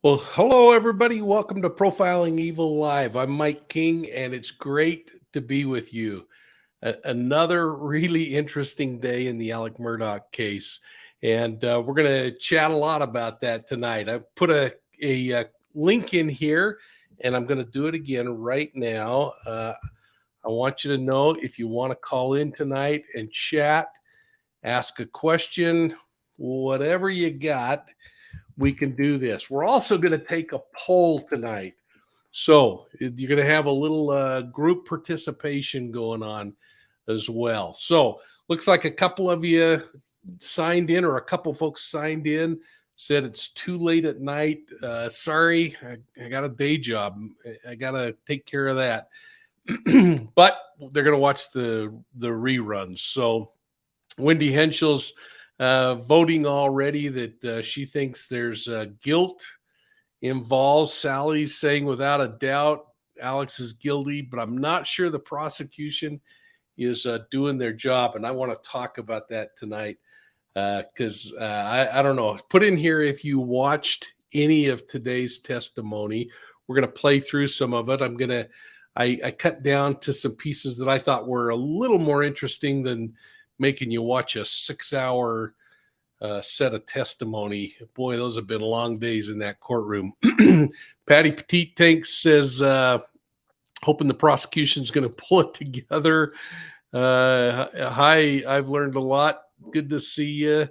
Well, hello, everybody. Welcome to Profiling Evil Live. I'm Mike King, and it's great to be with you. Another really interesting day in the Alex Murdaugh case, and we're going to chat a lot about that tonight. I've put a link in here, and I'm going to do it again right now. I want you to know if you want to call in tonight and chat, ask a question, whatever you got, we can do this. We're also going to take a poll tonight. So you're going to have a little group participation going on as well. So looks like a couple of you signed in, or a couple folks signed in, said it's too late at night. Sorry, I got a day job. I got to take care of that. But they're going to watch the reruns. So Wendy Henschel's voting already that she thinks there's guilt involved. Sally's saying without a doubt Alex is guilty, but I'm not sure the prosecution is doing their job. And I want to talk about that tonight because I don't know. Put in here if you watched any of today's testimony. We're going to play through some of it. I cut down to some pieces that I thought were a little more interesting than making you watch a 6-hour set of testimony. Boy, those have been long days in that courtroom. Patty Petite Tanks says, hoping the prosecution's going to pull it together. Hi, I've learned a lot. Good to see you.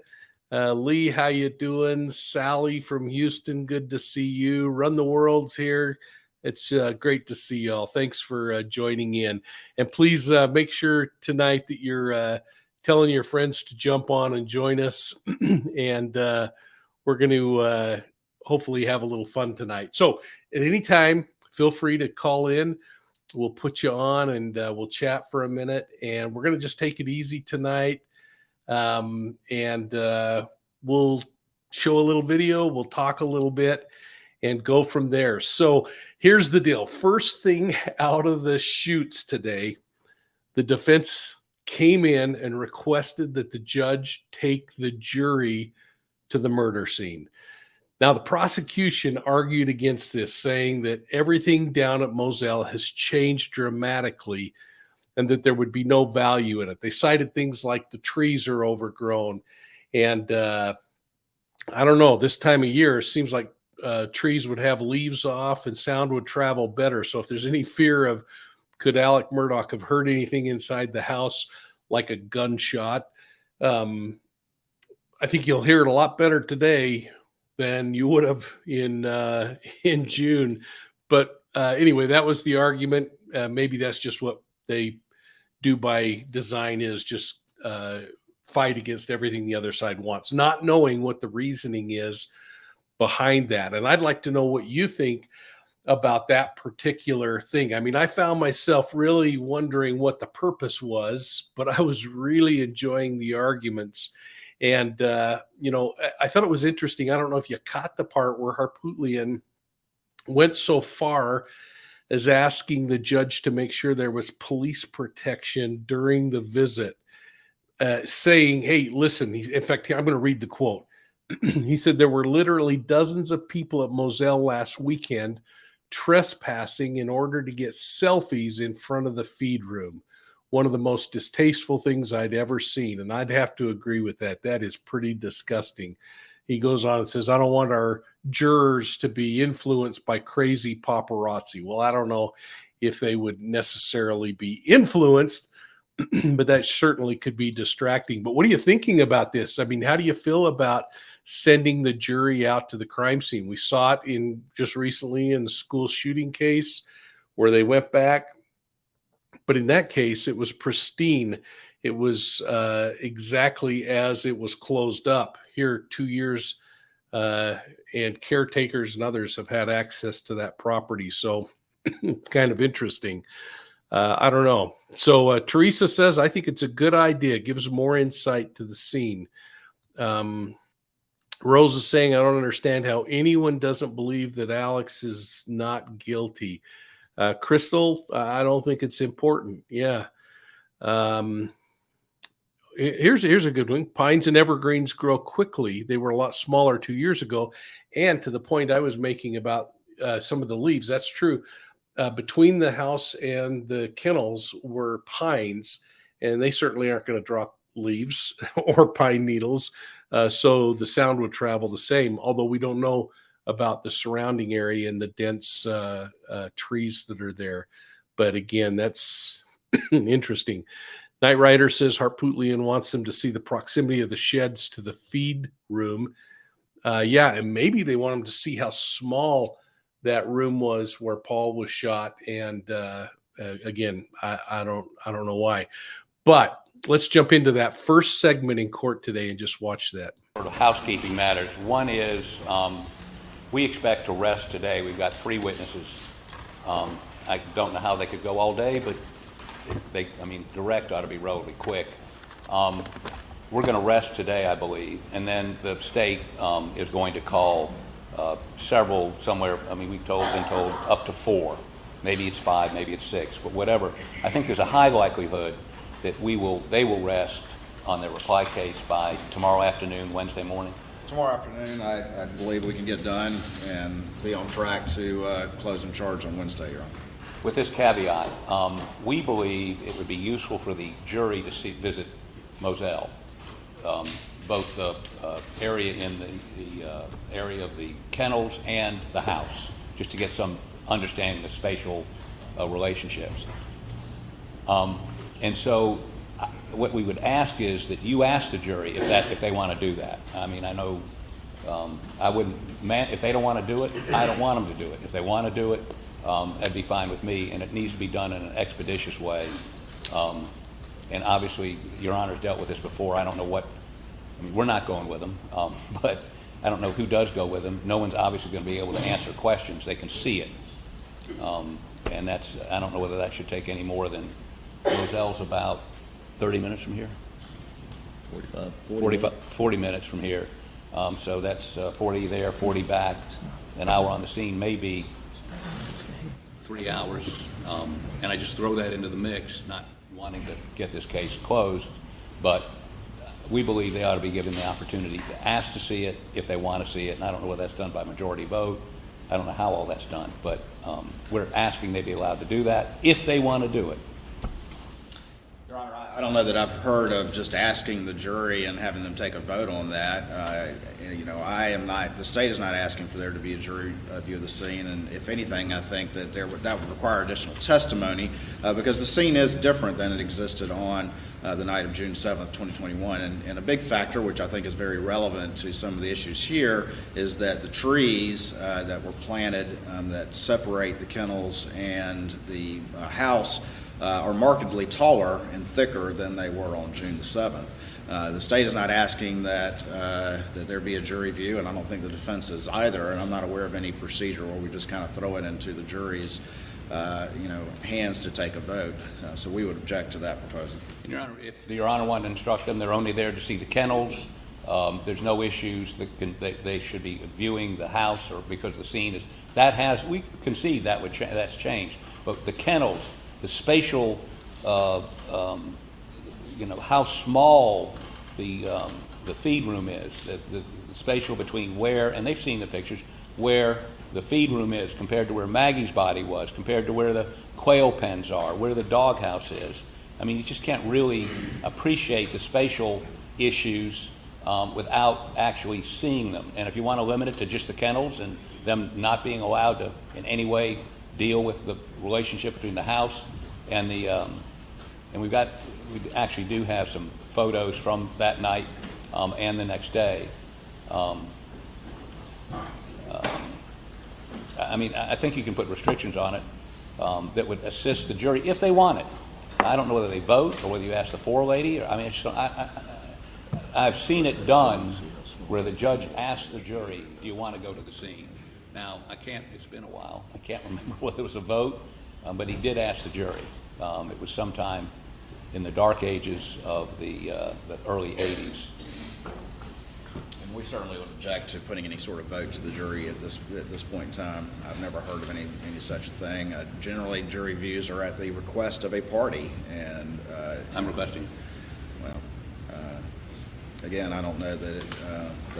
Lee, how you doing? Sally from Houston, good to see you. Run the World's here. It's great to see y'all. Thanks for joining in. And please make sure tonight that you're telling your friends to jump on and join us. And we're going to hopefully have a little fun tonight. So at any time, feel free to call in. We'll put you on and we'll chat for a minute. And we're going to just take it easy tonight. And we'll show a little video. We'll talk a little bit and go from there. So here's the deal. First thing out of the chutes today, the defense came in and requested that the judge take the jury to the murder scene. Now, the prosecution argued against this, saying that everything down at Moselle has changed dramatically and that there would be no value in it. They cited things like the trees are overgrown. And I don't know, this time of year, it seems like trees would have leaves off and sound would travel better. So if there's any fear of could Alex Murdaugh have heard anything inside the house like a gunshot, I think you'll hear it a lot better today than you would have in June. But anyway, that was the argument. Maybe that's just what they do by design, is just fight against everything the other side wants, not knowing what the reasoning is behind that. And I'd like to know what you think about that particular thing. I mean, I found myself really wondering what the purpose was, but I was really enjoying the arguments. And, I thought it was interesting. I don't know if you caught the part where Harpootlian went so far as asking the judge to make sure there was police protection during the visit, saying, hey, listen, in fact, I'm going to read the quote. He said, there were literally dozens of people at Moselle last weekend trespassing in order to get selfies in front of the feed room. One of the most distasteful things I'd ever seen. And I'd have to agree with that. That is pretty disgusting. He goes on and says, I don't want our jurors to be influenced by crazy paparazzi. Well, I don't know if they would necessarily be influenced, but that certainly could be distracting. But what are you thinking about this? I mean, how do you feel about sending the jury out to the crime scene? We saw it in just recently in the school shooting case where they went back. But in that case, it was pristine. It was exactly as it was closed up. Here, 2 years, and caretakers and others have had access to that property. So it's kind of interesting. I don't know. So Teresa says, I think it's a good idea. It gives more insight to the scene. Rose is saying, I don't understand how anyone doesn't believe that Alex is not guilty. Crystal, I don't think it's important. Yeah. here's a good one. Pines and evergreens grow quickly. They were a lot smaller 2 years ago. And to the point I was making about some of the leaves, that's true. Between the house and the kennels were pines, and they certainly aren't going to drop leaves or pine needles. So the sound would travel the same, although we don't know about the surrounding area and the dense trees that are there. But again, that's interesting. Night Rider says Harpootlian wants them to see the proximity of the sheds to the feed room. Yeah, and maybe they want them to see how small that room was where Paul was shot. And again, I don't know why. But let's jump into that first segment in court today and just watch that. Sort of housekeeping matters. One is we expect to rest today. We've got 3 witnesses. I don't know how they could go all day, but direct ought to be relatively quick. We're going to rest today, I believe, and then the state is going to call several, somewhere, we've been told up to 4. Maybe it's 5, maybe it's 6, but whatever. I think there's a high likelihood that they will rest on their reply case by tomorrow afternoon, Wednesday morning. Tomorrow afternoon, I believe we can get done and be on track to close and charge on Wednesday, Your Honor. With this caveat, we believe it would be useful for the jury to visit Moselle, both the area in the area of the kennels and the house, just to get some understanding of spatial relationships. And so what we would ask is that you ask the jury if they want to do that. I know I wouldn't, if they don't want to do it, I don't want them to do it. If they want to do it, that'd be fine with me, and it needs to be done in an expeditious way. And obviously, Your Honor's dealt with this before. I don't know what, we're not going with them, but I don't know who does go with them. No one's obviously going to be able to answer questions. They can see it. And that's, I don't know whether that should take any more than, Roselle's about 30 minutes from here? 40 minutes from here. So that's 40 there, 40 back. An hour on the scene, maybe 3 hours. And I just throw that into the mix, not wanting to get this case closed, but we believe they ought to be given the opportunity to ask to see it if they want to see it. And I don't know whether that's done by majority vote. I don't know how all that's done, but we're asking they be allowed to do that if they want to do it. Your Honor, I don't know that I've heard of just asking the jury and having them take a vote on that. I am not, the state is not asking for there to be a jury view of the scene, and if anything, I think that that would require additional testimony because the scene is different than it existed on the night of June 7th, 2021. And a big factor, which I think is very relevant to some of the issues here, is that the trees that were planted that separate the kennels and the house are markedly taller and thicker than they were on June the 7th. The state is not asking that there be a jury view, and I don't think the defense is either, and I'm not aware of any procedure where we just kind of throw it into the jury's hands to take a vote. So we would object to that proposal. Your Honor, if Your Honor wanted to instruct them, they're only there to see the kennels. There's no issues that they should be viewing the house, or because the scene is, we concede that that's changed, but the kennels, the spatial, how small the feed room is, the spatial between where, and they've seen the pictures, where the feed room is compared to where Maggie's body was, compared to where the quail pens are, where the doghouse is. You just can't really appreciate the spatial issues without actually seeing them. And if you want to limit it to just the kennels and them not being allowed to in any way deal with the relationship between the house and the, and we actually do have some photos from that night and the next day. I think you can put restrictions on it that would assist the jury if they want it. I don't know whether they vote or whether you ask the forelady. I've seen it done where the judge asks the jury, do you want to go to the scene? Now, it's been a while. I can't remember whether it was a vote, but he did ask the jury. It was sometime in the dark ages of the early 80s. And we certainly would object to putting any sort of vote to the jury at this point in time. I've never heard of any such a thing. Generally, jury views are at the request of a party, and I'm requesting. Well, Again, I don't know that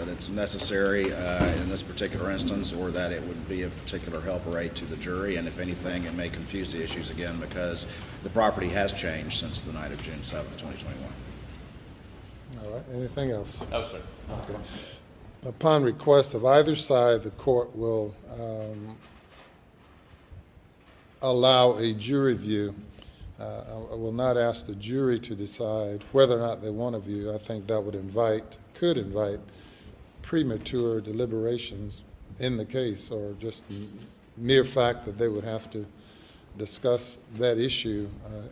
it's necessary in this particular instance, or that it would be a particular help or aid to the jury. And if anything, it may confuse the issues again, because the property has changed since the night of June 7th, 2021. All right, anything else? No, sir. Okay. Upon request of either side, the court will allow a jury view. I will not ask the jury to decide whether or not they want a view. I think that could invite premature deliberations in the case, or just the mere fact that they would have to discuss that issue,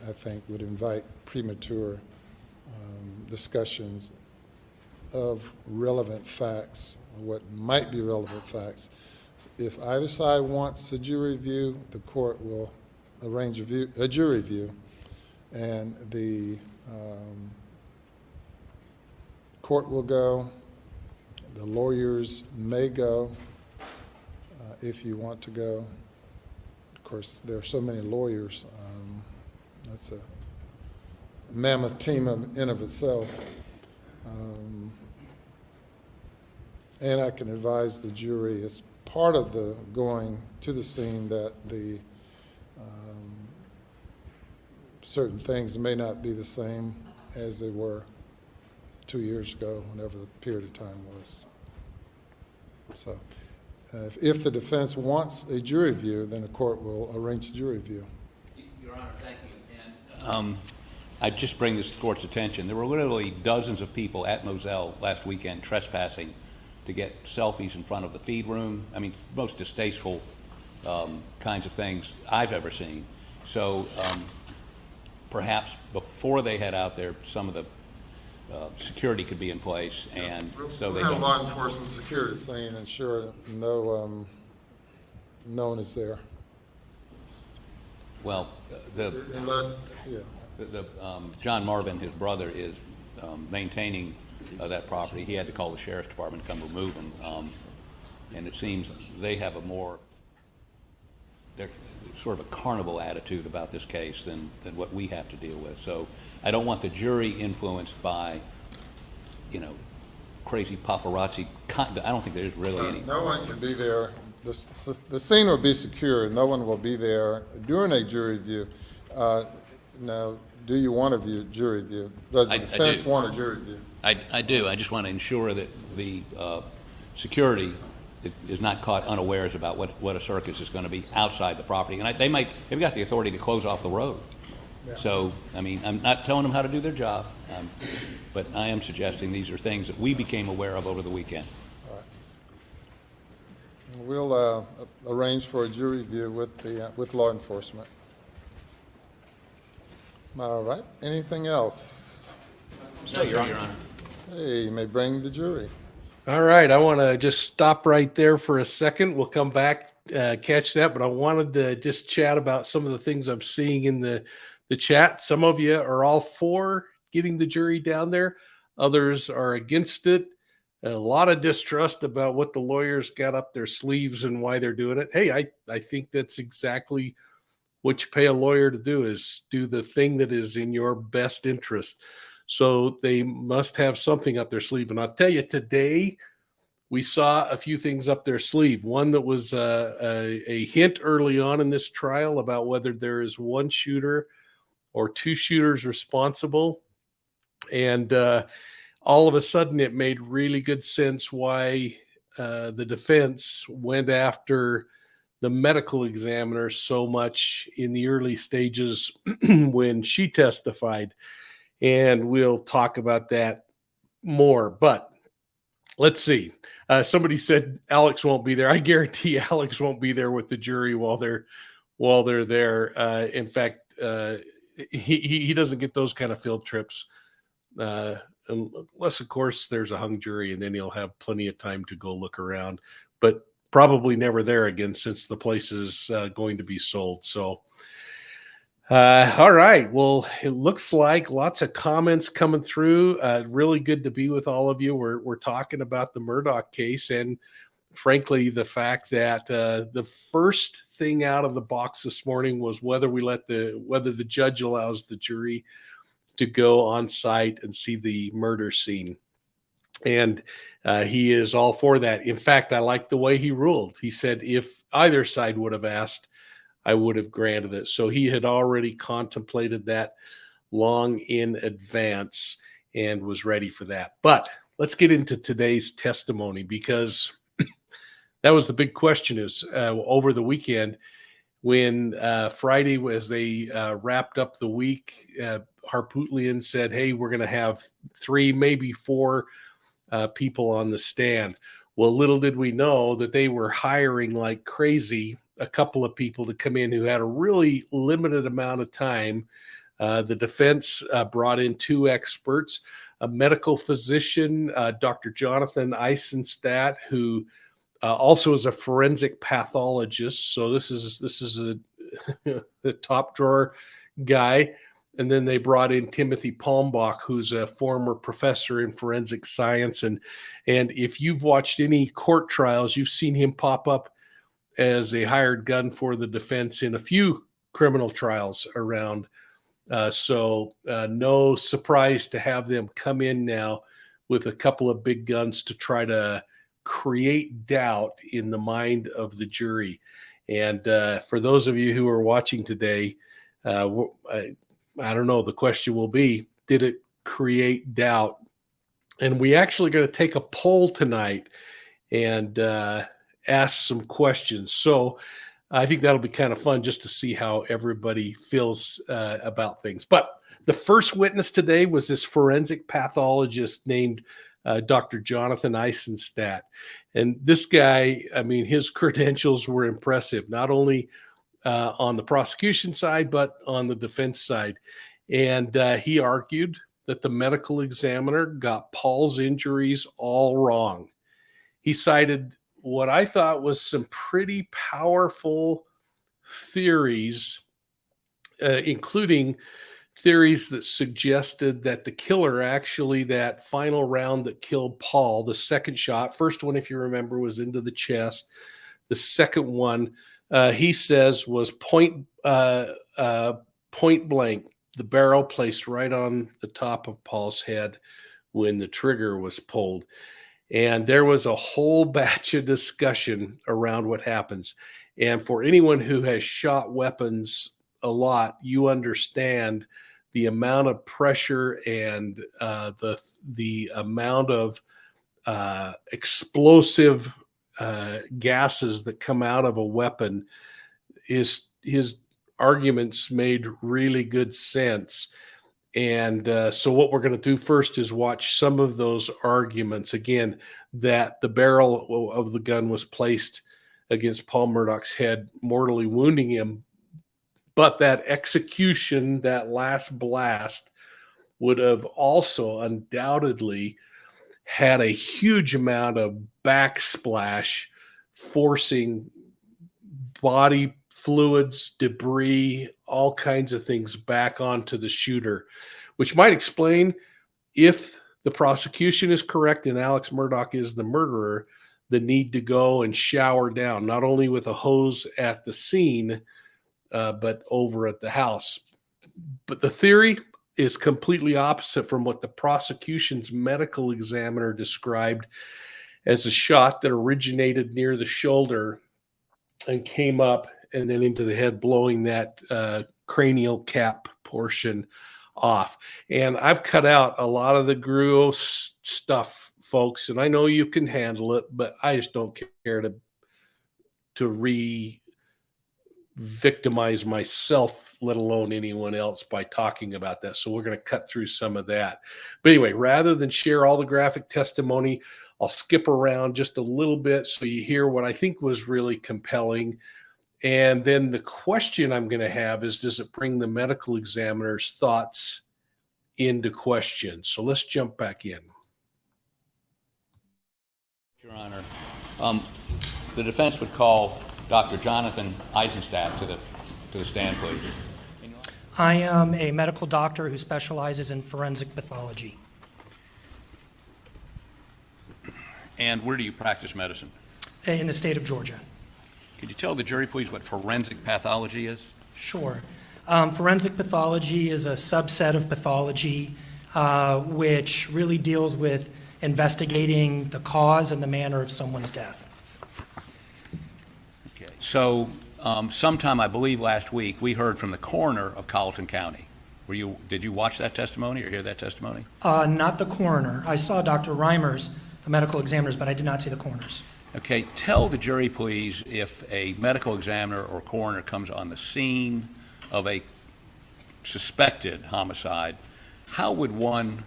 I think would invite premature discussions of relevant facts, what might be relevant facts. If either side wants a jury view, the court will arrange a jury view, and the court will go. The lawyers may go if you want to go. Of course, there are so many lawyers. That's a mammoth team in of itself. And I can advise the jury as part of the going to the scene that the certain things may not be the same as they were 2 years ago, whenever the period of time was. So if the defense wants a jury view, then the court will arrange a jury view. Your Honor, thank you. And I just bring this to the court's attention. There were literally dozens of people at Moselle last weekend trespassing to get selfies in front of the feed room. I mean, most distasteful kinds of things I've ever seen. So perhaps before they head out there, some of the security could be in place, and so they have don't. law enforcement security scene, ensure that no one is there. Well, Unless, yeah. John Marvin, his brother, is maintaining that property. He had to call the sheriff's department to come remove him, and it seems they have they're sort of a carnival attitude about this case than what we have to deal with. So I don't want the jury influenced by, crazy paparazzi. I don't think there's really any. No one can be there. The scene will be secure. No one will be there during a jury view. Now, do you want a jury view? Does the defense want a jury view? I do. I just want to ensure that the security is not caught unawares about what a circus is going to be outside the property. And they've got the authority to close off the road. Yeah. So, I mean, I'm not telling them how to do their job, but I am suggesting these are things that we became aware of over the weekend. All right. We'll arrange for a jury view with law enforcement. All right. Anything else? No, Your Honor. Hey, you may bring the jury. All right. I want to just stop right there for a second. We'll come back, catch that. But I wanted to just chat about some of the things I'm seeing in the chat. Some of you are all for getting the jury down there. Others are against it. A lot of distrust about what the lawyers got up their sleeves and why they're doing it. Hey, I think that's exactly what you pay a lawyer to do, is do the thing that is in your best interest. So they must have something up their sleeve. And I'll tell you, today we saw a few things up their sleeve. One that was a hint early on in this trial about whether there is one shooter or two shooters responsible. And all of a sudden it made really good sense why the defense went after the medical examiner so much in the early stages when she testified. And we'll talk about that more. But let's see. Somebody said Alex won't be there. I guarantee Alex won't be there with the jury while they're there. In fact, he doesn't get those kind of field trips unless, of course, there's a hung jury, and then he'll have plenty of time to go look around. But probably never there again, since the place is going to be sold. So. All right. Well, it looks like lots of comments coming through. Really good to be with all of you. We're talking about the Murdaugh case, and frankly, the fact that the first thing out of the box this morning was whether the judge allows the jury to go on site and see the murder scene. And he is all for that. In fact, I like the way he ruled. He said if either side would have asked, I would have granted it. So he had already contemplated that long in advance and was ready for that. But let's get into today's testimony, because that was the big question is over the weekend when Friday, as they wrapped up the week, Harpootlian said, hey, we're going to have 3, maybe 4 people on the stand. Well, little did we know that they were hiring like crazy a couple of people to come in who had a really limited amount of time. The defense brought in 2 experts, a medical physician, Dr. Jonathan Eisenstadt, who also is a forensic pathologist. So this is a top drawer guy. And then they brought in Timothy Palmbach, who's a former professor in forensic science. And if you've watched any court trials, you've seen him pop up as a hired gun for the defense in a few criminal trials around. So no surprise to have them come in now with a couple of big guns to try to create doubt in the mind of the jury. And for those of you who are watching today, I don't know, the question will be, did it create doubt? And we actually going to take a poll tonight and ask some questions. So I think that'll be kind of fun just to see how everybody feels about things. But the first witness today was this forensic pathologist named Dr. Jonathan Eisenstadt. And this guy, I mean, his credentials were impressive, not only on the prosecution side, but on the defense side. And he argued that the medical examiner got Paul's injuries all wrong. He cited what I thought was some pretty powerful theories, including theories that suggested that the killer, actually, that final round that killed Paul, the second shot, first one, if you remember, was into the chest. The second one, he says, was point blank, the barrel placed right on the top of Paul's head when the trigger was pulled. And there was a whole batch of discussion around what happens. And for anyone who has shot weapons a lot, you understand the amount of pressure and the amount of explosive gases that come out of a weapon. His arguments made really good sense. And so what we're going to do first is watch some of those arguments. Again, that the barrel of the gun was placed against Paul Murdaugh's head, mortally wounding him. But that execution, that last blast, would have also undoubtedly had a huge amount of backsplash, forcing body fluids, debris, all kinds of things back onto the shooter, which might explain, if the prosecution is correct and Alex Murdaugh is the murderer, the need to go and shower down, not only with a hose at the scene, but over at the house. But the theory is completely opposite from what the prosecution's medical examiner described as a shot that originated near the shoulder and came up and then into the head, blowing that cranial cap portion off. And I've cut out a lot of the gross stuff, folks, and I know you can handle it, but I just don't care to re-victimize myself, let alone anyone else, by talking about that. So we're going to cut through some of that. But anyway, rather than share all the graphic testimony, I'll skip around just a little bit so you hear what I think was really compelling. And then the question I'm going to have is, does it bring the medical examiner's thoughts into question? So let's jump back in. Your Honor, the defense would call Dr. Jonathan Eisenstadt to the stand, please. I am a medical doctor who specializes in forensic pathology. And where do you practice medicine? In the state of Georgia. Could you tell the jury, please, what forensic pathology is? Sure. Forensic pathology is a subset of pathology which really deals with investigating the cause and the manner of someone's death. Okay. So sometime, I believe last week, we heard from the coroner of Colleton County. Did you watch that testimony or hear that testimony? Not the coroner. I saw Dr. Reimers, the medical examiners, but I did not see the coroners. Okay, tell the jury, please, if a medical examiner or coroner comes on the scene of a suspected homicide, how would one,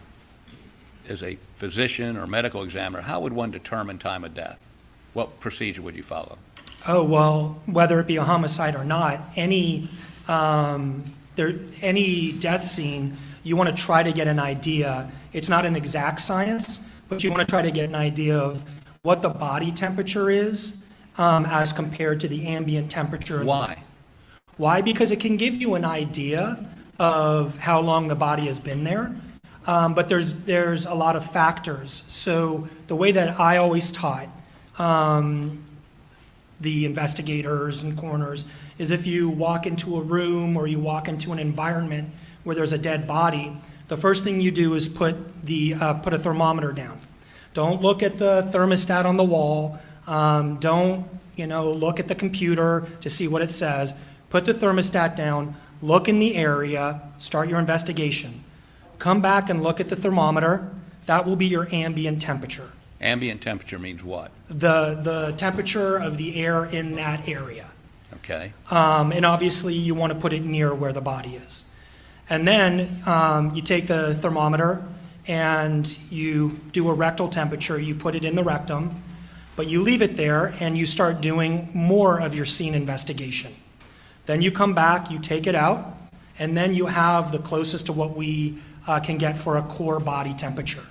as a physician or medical examiner, how would one determine time of death? What procedure would you follow? Oh, well, whether it be a homicide or not, any death scene, you want to try to get an idea. It's not an exact science, but you want to try to get an idea of what the body temperature is as compared to the ambient temperature. Why? Why? Because it can give you an idea of how long the body has been there. But there's a lot of factors. So the way that I always taught the investigators and coroners is if you walk into a room or you walk into an environment where there's a dead body, the first thing you do is put a thermometer down. Don't look at the thermostat on the wall. Don't look at the computer to see what it says. Put the thermostat down, look in the area, start your investigation. Come back and look at the thermometer. That will be your ambient temperature. Ambient temperature means what? The temperature of the air in that area. Okay. And obviously you want to put it near where the body is. And then you take the thermometer and you do a rectal temperature. You put it in the rectum, but you leave it there and you start doing more of your scene investigation. Then you come back, you take it out, and then you have the closest to what we can get for a core body temperature.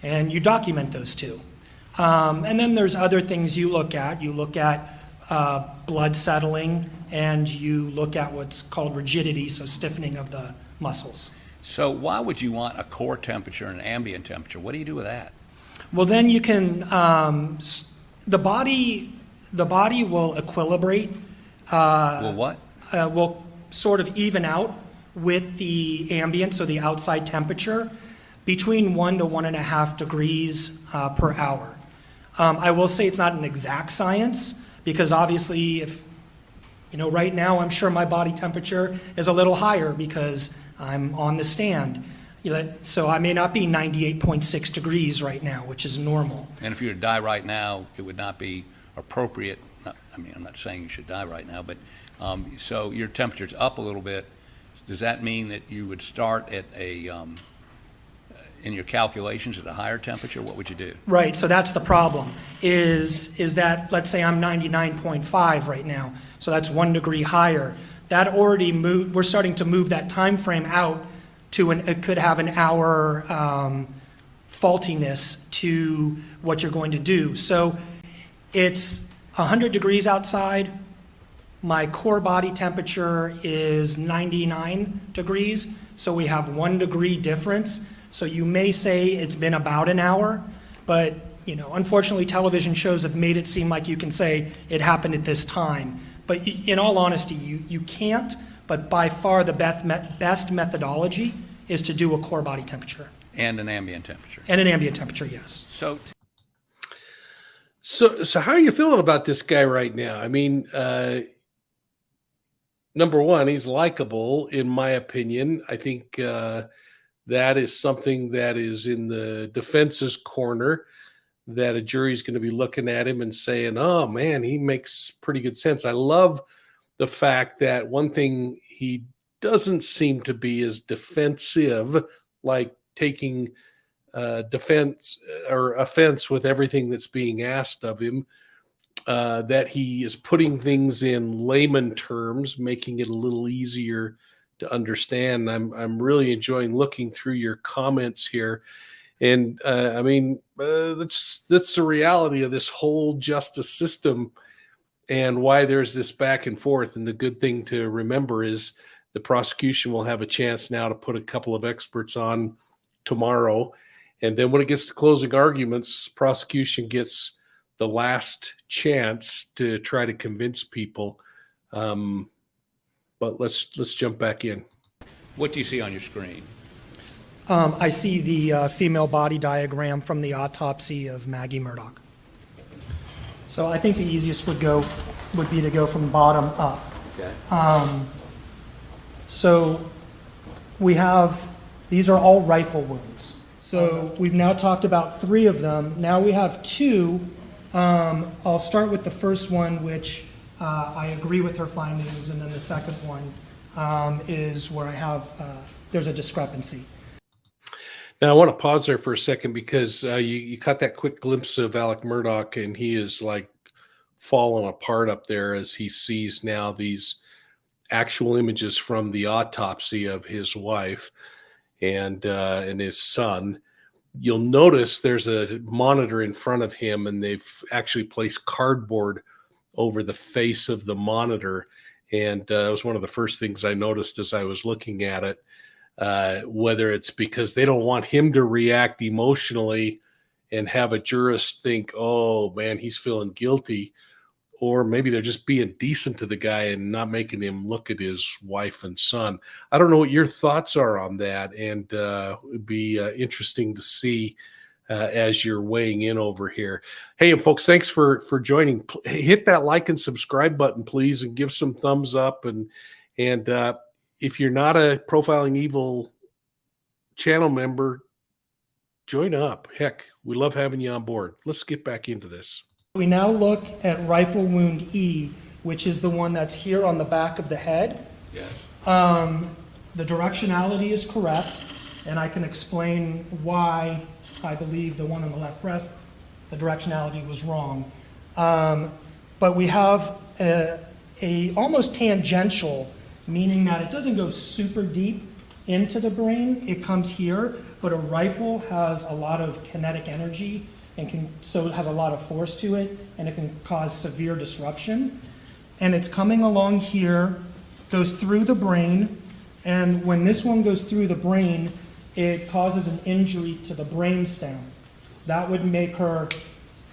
And you document those two. And then there's other things you look at. You look at blood settling, and you look at what's called rigidity, so stiffening of the muscles. So why would you want a core temperature and an ambient temperature? What do you do with that? Well, then you can, the body will equilibrate. Well, what? Will sort of even out with the ambient, so the outside temperature, between 1 to 1.5 degrees per hour. I will say it's not an exact science, because obviously if, right now I'm sure my body temperature is a little higher because I'm on the stand. So I may not be 98.6 degrees right now, which is normal. And if you were to die right now, it would not be appropriate. I'm not saying you should die right now, but so your temperature's up a little bit. Does that mean that you would start at in your calculations at a higher temperature? What would you do? Right, so that's the problem, is that, let's say I'm 99.5 right now, so that's 1 degree higher. That already moved, we're starting to move that time frame out to it could have an hour faultiness to what you're going to do. So it's 100 degrees outside. My core body temperature is 99 degrees, so we have 1 degree difference. So you may say it's been about an hour, but unfortunately television shows have made it seem like you can say it happened at this time. But in all honesty, you can't, but by far the best methodology is to do a core body temperature. And an ambient temperature. And an ambient temperature, yes. So how are you feeling about this guy right now? I mean, number one, he's likable, in my opinion. I think that is something that is in the defense's corner, that a jury's going to be looking at him and saying, oh man, he makes pretty good sense. I love the fact that one thing he doesn't seem to be as defensive, like taking defense or offense with everything that's being asked of him, that he is putting things in layman terms, making it a little easier to understand. I'm really enjoying looking through your comments here. And I mean, that's the reality of this whole justice system and why there's this back and forth. And the good thing to remember is the prosecution will have a chance now to put a couple of experts on tomorrow. And then when it gets to closing arguments, prosecution gets the last chance to try to convince people. But but let's jump back in. What do you see on your screen? I see the female body diagram from the autopsy of Maggie Murdaugh. So I think the easiest would be to go from bottom up. Okay. So we have, these are all rifle wounds. So we've now talked about 3 of them. Now we have 2. I'll start with the first one, which I agree with her findings, and then the second one is where I have, there's a discrepancy. Now, I want to pause there for a second because you caught that quick glimpse of Alex Murdaugh, and he is like falling apart up there as he sees now these actual images from the autopsy of his wife and his son. You'll notice there's a monitor in front of him, and they've actually placed cardboard over the face of the monitor. And that was one of the first things I noticed as I was looking at it. Whether it's because they don't want him to react emotionally and have a jurist think, oh man, he's feeling guilty, or maybe they're just being decent to the guy and not making him look at his wife and son. I don't know what your thoughts are on that, and it'd be interesting to see as you're weighing in over here. Hey, and folks, thanks for joining. Hit that like and subscribe button, please, and give some thumbs up. And if you're not a Profiling Evil channel member, join up. Heck, we love having you on board. Let's get back into this. We now look at rifle wound E, which is the one that's here on the back of the head. Yes. The directionality is correct, and I can explain why I believe the one on the left breast, the directionality was wrong. But we have a almost tangential, meaning that it doesn't go super deep into the brain. It comes here, but a rifle has a lot of kinetic energy and so it has a lot of force to it, and it can cause severe disruption. And it's coming along here, goes through the brain, and when this one goes through the brain, it causes an injury to the brain stem. That would make her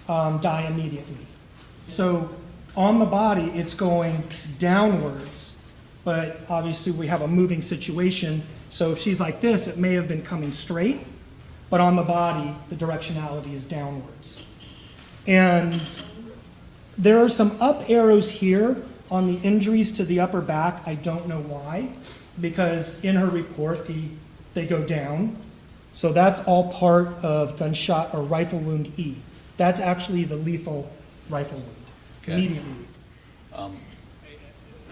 die immediately. So on the body, it's going downwards, but obviously we have a moving situation. So if she's like this, it may have been coming straight, but on the body, the directionality is downwards. And there are some up arrows here on the injuries to the upper back. I don't know why, because in her report, they go down. So that's all part of gunshot or rifle wound E. That's actually the lethal rifle wound, Okay. immediately lethal.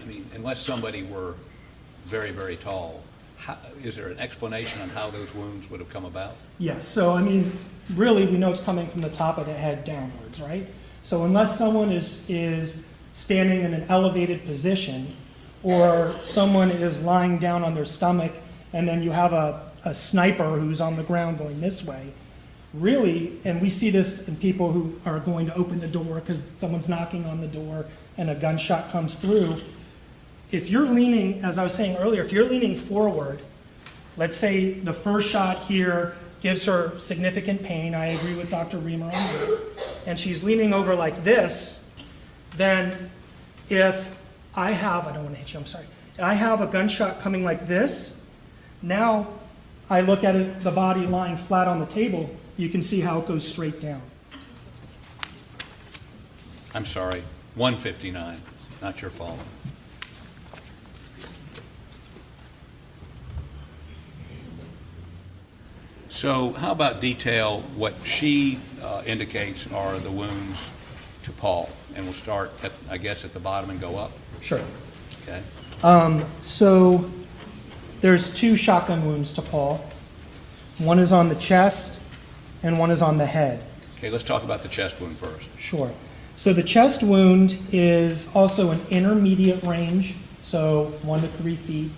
I mean, unless somebody were very, very tall, is there an explanation on how those wounds would have come about? Yes, so I mean, really we know it's coming from the top of the head downwards, right? So unless someone is standing in an elevated position, or someone is lying down on their stomach, and then you have a sniper who's on the ground going this way, really, and we see this in people who are going to open the door because someone's knocking on the door and a gunshot comes through. If you're leaning, as I was saying earlier, if you're leaning forward, let's say the first shot here gives her significant pain, I agree with Dr. Reamer on that, and she's leaning over like this, then if I don't want to hit you, I'm sorry. I have a gunshot coming like this, now I look at it, the body lying flat on the table, you can see how it goes straight down. I'm sorry, 159, not your fault. So how about detail what she indicates are the wounds to Paul? And we'll start, at, I guess, at the bottom and go up. Sure. Okay. So there's 2 shotgun wounds to Paul. One is on the chest and one is on the head. Okay, let's talk about the chest wound first. Sure. So the chest wound is also an intermediate range, so 1 to 3 feet.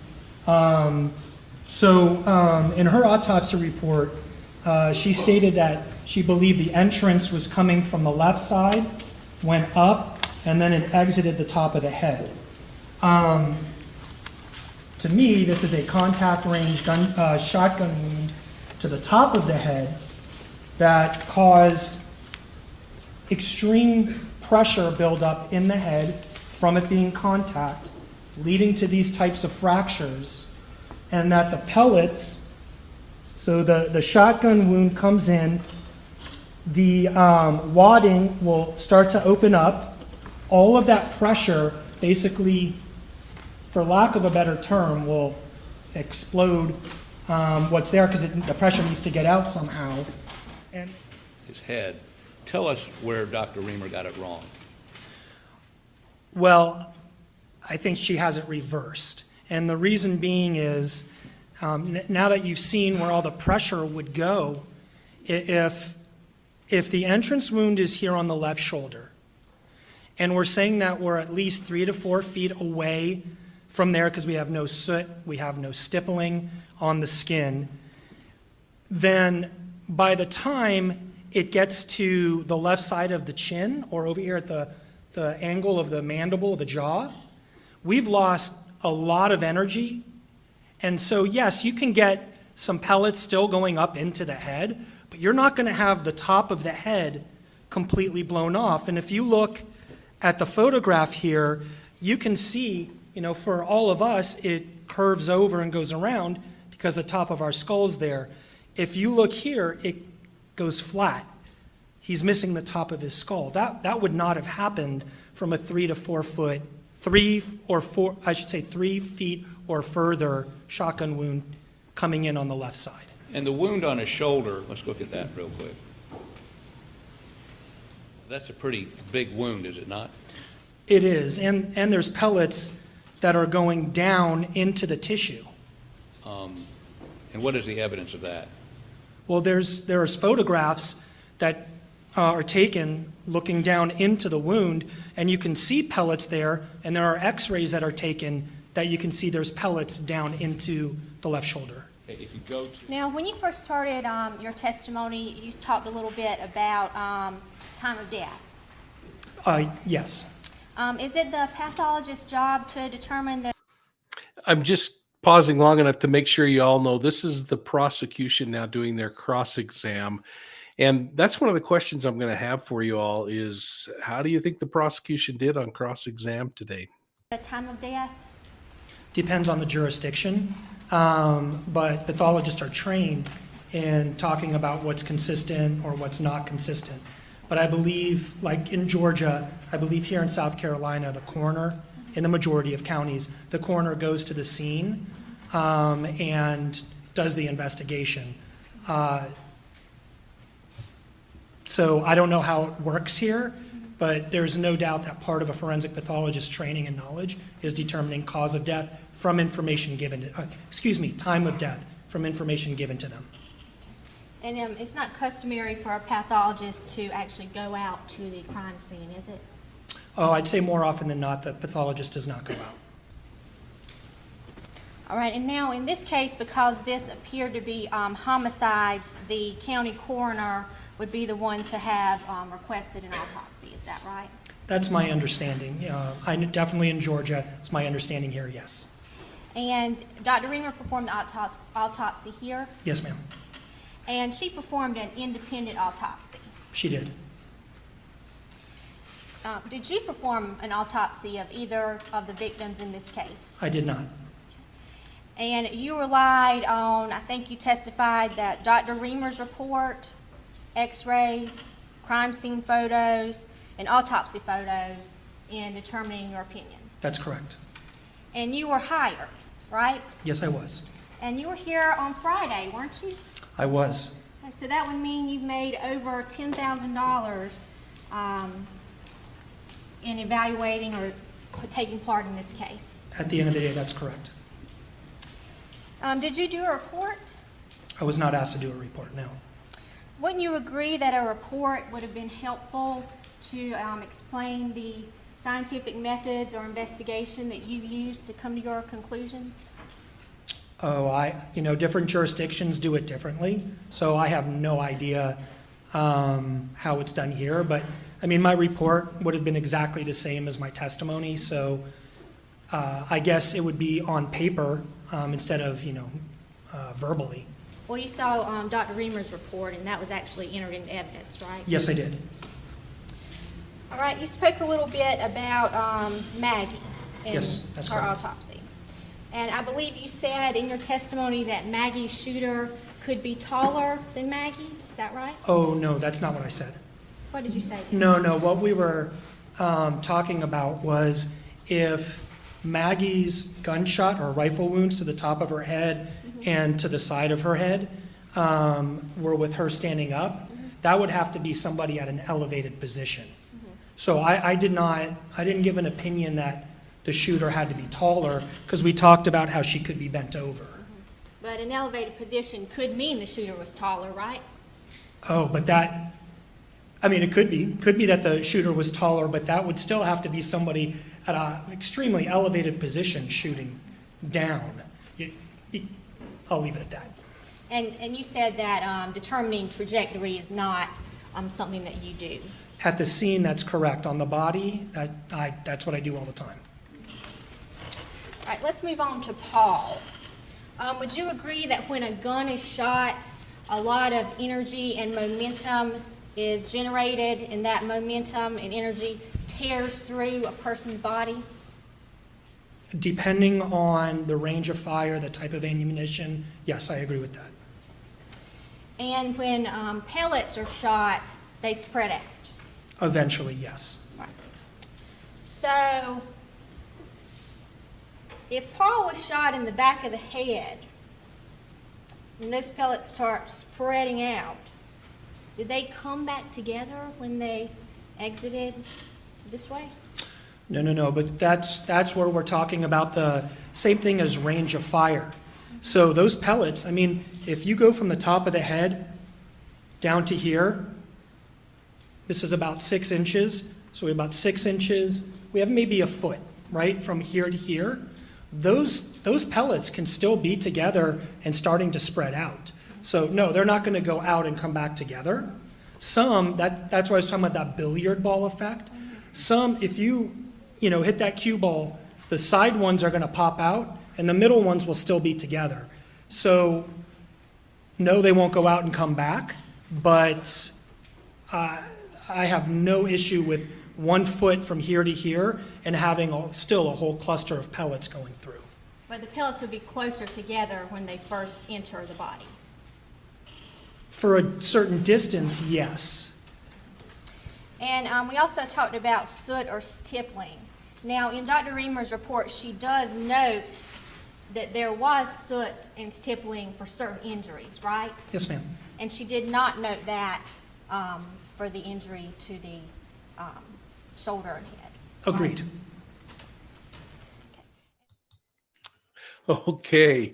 In her autopsy report, she stated that she believed the entrance was coming from the left side, went up, and then it exited the top of the head. To me, this is a contact range shotgun wound to the top of the head that caused extreme pressure buildup in the head from it being contact, leading to these types of fractures, and that the pellets, so the shotgun wound comes in, the wadding will start to open up. All of that pressure basically, for lack of a better term, will explode what's there because the pressure needs to get out somehow. And His head. Tell us where Dr. Reamer got it wrong. well, I think she has it reversed. And the reason being is, now that you've seen where all the pressure would go, if the entrance wound is here on the left shoulder, and we're saying that we're at least 3 to 4 feet away from there because we have no soot, we have no stippling on the skin, then by the time it gets to the left side of the chin or over here at the angle of the mandible, the jaw, we've lost a lot of energy. And so, yes, you can get some pellets still going up into the head, but you're not going to have the top of the head completely blown off. And if you look at the photograph here, you can see, for all of us, it curves over and goes around because the top of our skull's there. If you look here, it goes flat. He's missing the top of his skull. That would not have happened from a 3 to 4 foot, 3 feet or further shotgun wound coming in on the left side. And the wound on his shoulder, let's look at that real quick. That's a pretty big wound, is it not? It is, and there's pellets that are going down into the tissue. And what is the evidence of that? Well, there's photographs that are taken looking down into the wound, and you can see pellets there, and there are x-rays that are taken that you can see there's pellets down into the left shoulder. Okay, if you go to... Now, when you first started your testimony, you talked a little bit about time of death. Yes. Is it the pathologist's job to determine the... I'm just pausing long enough to make sure you all know this is the prosecution now doing their cross-exam. And that's one of the questions I'm going to have for you all is, how do you think the prosecution did on cross-exam today? the time of death? Depends on the jurisdiction, but pathologists are trained in talking about what's consistent or what's not consistent. But I believe, like in Georgia, I believe here in South Carolina, the coroner, in the majority of counties, the coroner goes to the scene and does the investigation. So I don't know how it works here, but there's no doubt that part of a forensic pathologist's training and knowledge is determining cause of death from information given to, time of death from information given to them. And it's not customary for a pathologist to actually go out to the crime scene, is it? Oh, I'd say more often than not, the pathologist does not go out. All right, and now in this case, because this appeared to be homicides, the county coroner would be the one to have requested an autopsy, is that right? That's my understanding. I definitely in Georgia, it's my understanding here, yes. And Dr. Reamer performed the autopsy here, Yes, ma'am, and she performed an independent autopsy. she did. Did you perform an autopsy of either of the victims in this case? I did not. And you relied on, I think you testified that Dr. Reamer's report, x-rays, crime scene photos, and autopsy photos in determining your opinion. That's correct. And you were hired, right? Yes, I was. And you were here on Friday, weren't you? I was. Okay, so that would mean you've made over $10,000 in evaluating or taking part in this case. At the end of the day, that's correct. Did you do a report? I was not asked to do a report, no. Wouldn't you agree that a report would have been helpful to explain the scientific methods or investigation that you used to come to your conclusions? Oh, different jurisdictions do it differently, so I have no idea how it's done here, but my report would have been exactly the same as my testimony, so I guess it would be on paper instead of, verbally. Well, you saw Dr. Reamer's report, and that was actually entered into evidence, right? Yes, I did. All right, you spoke a little bit about Maggie. in Yes, that's her correct. autopsy. And I believe you said in your testimony that Maggie's shooter could be taller than Maggie. Is that right? Oh, no, that's not what I said. What did you say? No, what we were talking about was if Maggie's gunshot or rifle wounds to the top of her head and to the side of her head were with her standing up, that would have to be somebody at an elevated position. So I didn't give an opinion that the shooter had to be taller because we talked about how she could be bent over. But an elevated position could mean the shooter was taller, right? Oh, but it could be that the shooter was taller, but that would still have to be somebody at an extremely elevated position shooting down. I'll leave it at that. And you said that determining trajectory is not something that you do. At the scene, that's correct. On the body, that's what I do all the time. All right, let's move on to Paul. Would you agree that when a gun is shot, a lot of energy and momentum is generated, and that momentum and energy tears through a person's body? Depending on the range of fire, the type of ammunition, yes, I agree with that. And when pellets are shot, they spread out. Eventually, yes. Right. So, if Paul was shot in the back of the head, and those pellets start spreading out, did they come back together when they exited this way? No, but that's where we're talking about the same thing as range of fire. So those pellets, if you go from the top of the head down to here, this is about 6 inches. So we have about 6 inches. We have maybe a foot, right, from here to here. Those pellets can still be together and starting to spread out. So no, they're not going to go out and come back together. Some, that's why I was talking about that billiard ball effect. Some, if you hit that cue ball, the side ones are going to pop out and the middle ones will still be together. So no, they won't go out and come back, but I have no issue with 1 foot from here to here and having still a whole cluster of pellets going through. But the pellets would be closer together when they first enter the body. For a certain distance, yes. And we also talked about soot or stippling. Now, in Dr. Reamer's report, she does note that there was soot and stippling for certain injuries, right? Yes, ma'am. And she did not note that for the injury to the shoulder and head. Agreed. Okay.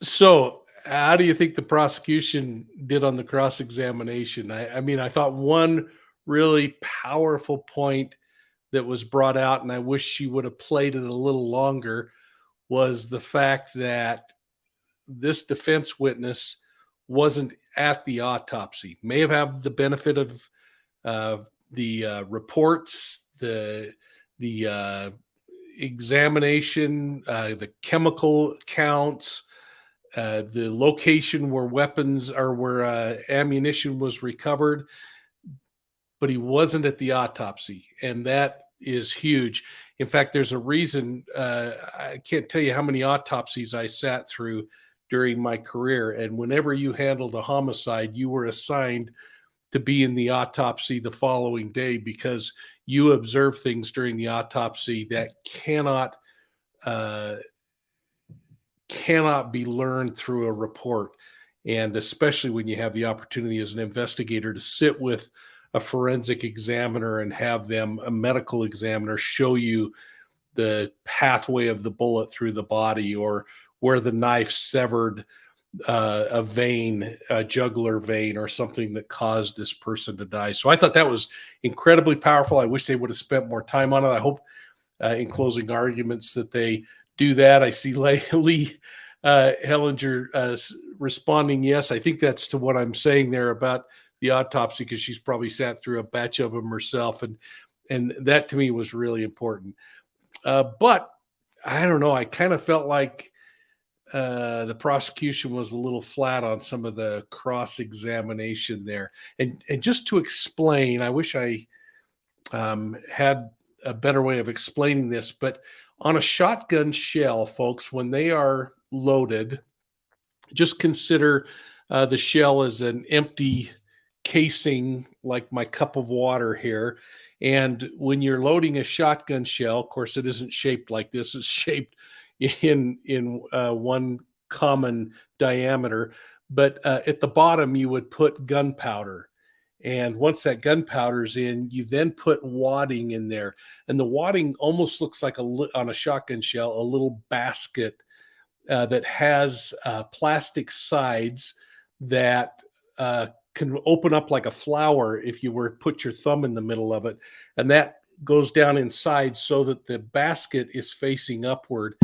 So, how do you think the prosecution did on the cross-examination? I thought one really powerful point that was brought out, and I wish she would have played it a little longer, was the fact that this defense witness wasn't at the autopsy. May have had the benefit of the reports, the examination, the chemical counts, the location where weapons or where ammunition was recovered, but he wasn't at the autopsy, and that is huge. In fact, there's a reason. I can't tell you how many autopsies I sat through during my career, and whenever you handled a homicide, you were assigned to be in the autopsy the following day because you observe things during the autopsy that cannot be learned through a report. And especially when you have the opportunity as an investigator to sit with a forensic examiner and have them, a medical examiner, show you the pathway of the bullet through the body or where the knife severed a vein, a jugular vein, or something that caused this person to die. So I thought that was incredibly powerful. I wish they would have spent more time on it. I hope in closing arguments that they do that. I see Lee Hellinger responding yes. I think that's to what I'm saying there about the autopsy, because she's probably sat through a batch of them herself, and that to me was really important. But I don't know. I kind of felt like the prosecution was a little flat on some of the cross-examination there. And just to explain, I wish I had a better way of explaining this, but on a shotgun shell, folks, when they are loaded, just consider the shell as an empty casing, like my cup of water here. And when you're loading a shotgun shell, of course, it isn't shaped like this. It's shaped in one common diameter. But at the bottom, you would put gunpowder. And once that gunpowder's in, you then put wadding in there. And the wadding almost looks like on a shotgun shell, a little basket that has plastic sides that can open up like a flower if you were to put your thumb in the middle of it. And that goes down inside so that the basket is facing upward.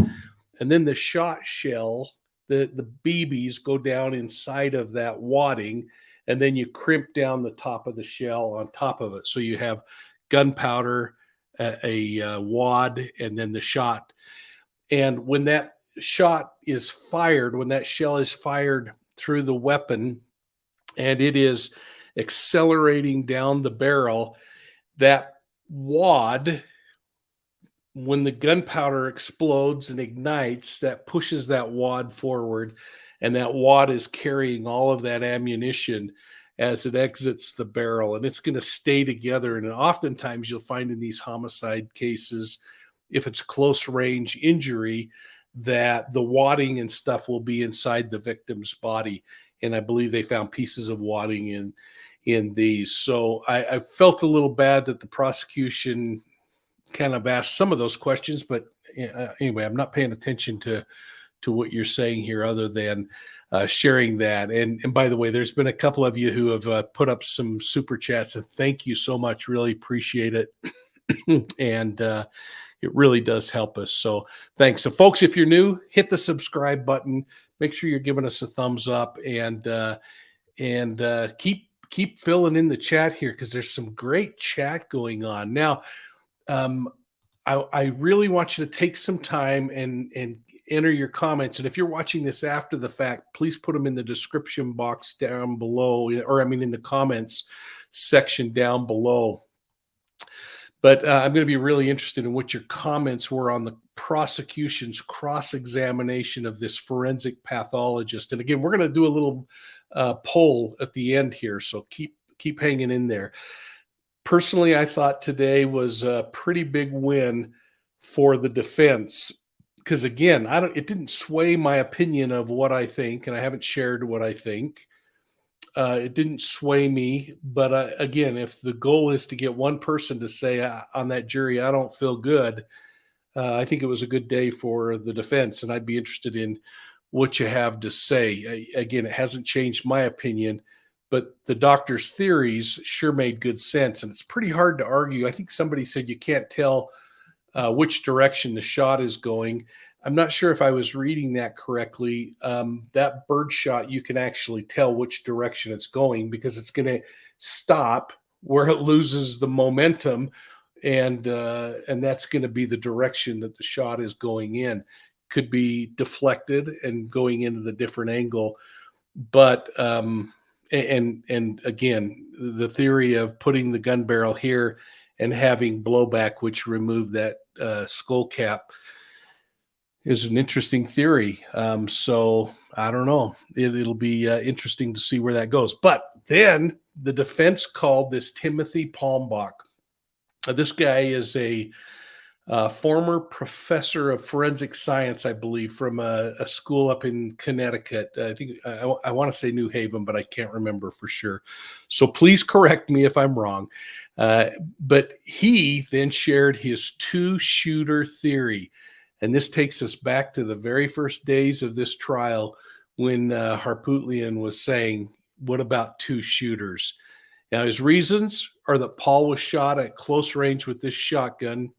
And then the shot shell, the BBs go down inside of that wadding, and then you crimp down the top of the shell on top of it. So you have gunpowder, a wad, and then the shot. And when that shot is fired, when that shell is fired through the weapon and it is accelerating down the barrel, that wad, when the gunpowder explodes and ignites, that pushes that wad forward, and that wad is carrying all of that ammunition as it exits the barrel, and it's going to stay together. And oftentimes you'll find in these homicide cases, if it's close range injury, that the wadding and stuff will be inside the victim's body. And I believe they found pieces of wadding in these. So I felt a little bad that the prosecution kind of asked some of those questions, but anyway, I'm not paying attention to what you're saying here other than sharing that. And by the way, there's been a couple of you who have put up some super chats, and thank you so much. Really appreciate it. And it really does help us. So thanks. So folks, if you're new, hit the subscribe button. Make sure you're giving us a thumbs up, and keep filling in the chat here, because there's some great chat going on. Now, I really want you to take some time and enter your comments. And if you're watching this after the fact, please put them in the description box down below, or in the comments section down below. But I'm going to be really interested in what your comments were on the prosecution's cross-examination of this forensic pathologist. And again, we're going to do a little poll at the end here, so keep hanging in there. Personally, I thought today was a pretty big win for the defense, because again, it didn't sway my opinion of what I think, and I haven't shared what I think. It didn't sway me, but again, if the goal is to get one person to say on that jury, I don't feel good, I think it was a good day for the defense, and I'd be interested in what you have to say. Again, it hasn't changed my opinion, but the doctor's theories sure made good sense, and it's pretty hard to argue. I think somebody said you can't tell which direction the shot is going. I'm not sure if I was reading that correctly. That bird shot, you can actually tell which direction it's going, because it's going to stop where it loses the momentum, and that's going to be the direction that the shot is going in. Could be deflected and going into the different angle, but and again, the theory of putting the gun barrel here and having blowback, which removed that skull cap, is an interesting theory. So I don't know. It'll be interesting to see where that goes. But then the defense called this Timothy Palmbach. This guy is a former professor of forensic science, I believe, from a school up in Connecticut. I think I want to say New Haven, but I can't remember for sure. So please correct me if I'm wrong. But he then shared his two-shooter theory. And this takes us back to the very first days of this trial, when Harpootlian was saying, what about two shooters? Now, his reasons are that Paul was shot at close range with this shotgun.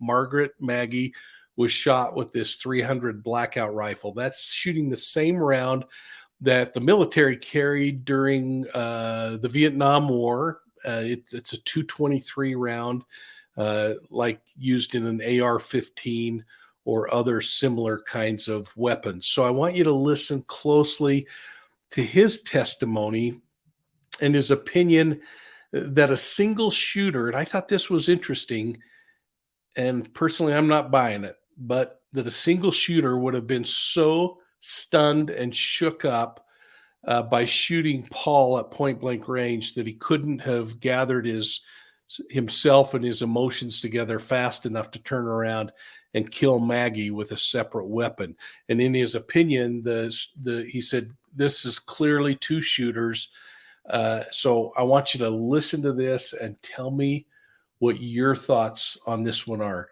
Maggie was shot with this .300 blackout rifle. That's shooting the same round that the military carried during the Vietnam War. It's a .223 round, like used in an AR-15 or other similar kinds of weapons. So I want you to listen closely to his testimony and his opinion that a single shooter, and I thought this was interesting, and personally, I'm not buying it, but that a single shooter would have been so stunned and shook up by shooting Paul at point blank range that he couldn't have gathered himself and his emotions together fast enough to turn around and kill Maggie with a separate weapon. And in his opinion, he said, this is clearly two shooters. So I want you to listen to this and tell me what your thoughts on this one are.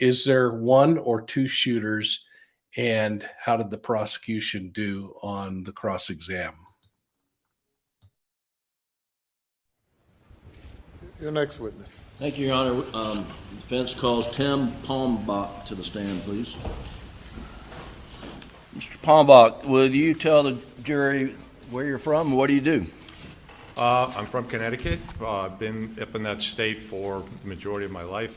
Is there one or two shooters, and how did the prosecution do on the cross-exam? Your next witness. Thank you, Your Honor. Defense calls Tim Palmbach to the stand, please. Mr. Palmbach, will you tell the jury where you're from and what do you do? I'm from Connecticut. I've been up in that state for the majority of my life.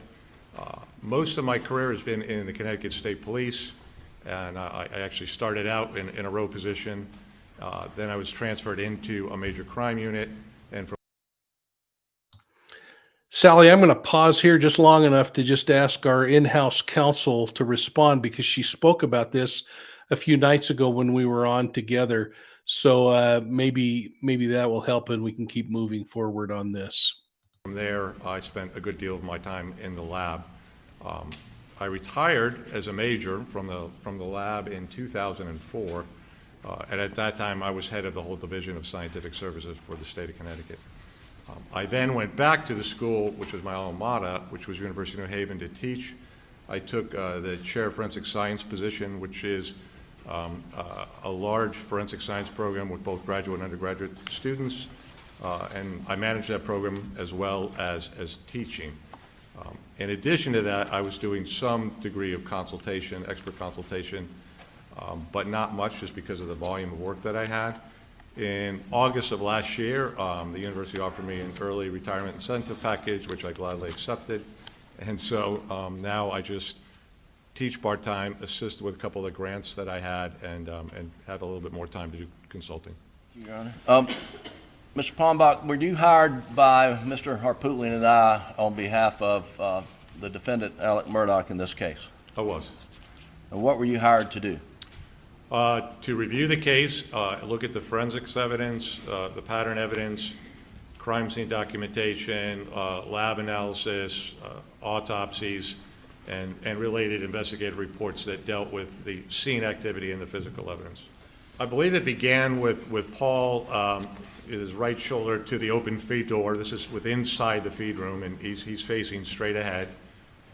Most of my career has been in the Connecticut State Police, and I actually started out in a row position. Then I was transferred into a major crime unit, and from Sally, I'm going to pause here just long enough to just ask our in-house counsel to respond, because she spoke about this a few nights ago when we were on together. So maybe that will help, and we can keep moving forward on this. From there, I spent a good deal of my time in the lab. I retired as a major from the lab in 2004, and at that time I was head of the whole division of scientific services for the state of Connecticut. I then went back to the school, which was my alma mater, which was University of New Haven, to teach. I took the chair of forensic science position, which is a large forensic science program with both graduate and undergraduate students, and I managed that program as well as teaching. In addition to that, I was doing some degree of consultation, expert consultation, but not much, just because of the volume of work that I had. In August of last year, the university offered me an early retirement incentive package, which I gladly accepted. And so now I just teach part-time, assist with a couple of the grants that I had, and have a little bit more time to do consulting. Your Honor. Mr. Palmbach, were you hired by Mr. Harpootlian and I on behalf of the defendant, Alex Murdaugh, in this case? I was. And what were you hired to do? To review the case, look at the forensics evidence, the pattern evidence, crime scene documentation, lab analysis, autopsies, and related investigative reports that dealt with the scene activity and the physical evidence. I believe it began with Paul, his right shoulder to the open feed door. This is inside the feed room, and he's facing straight ahead,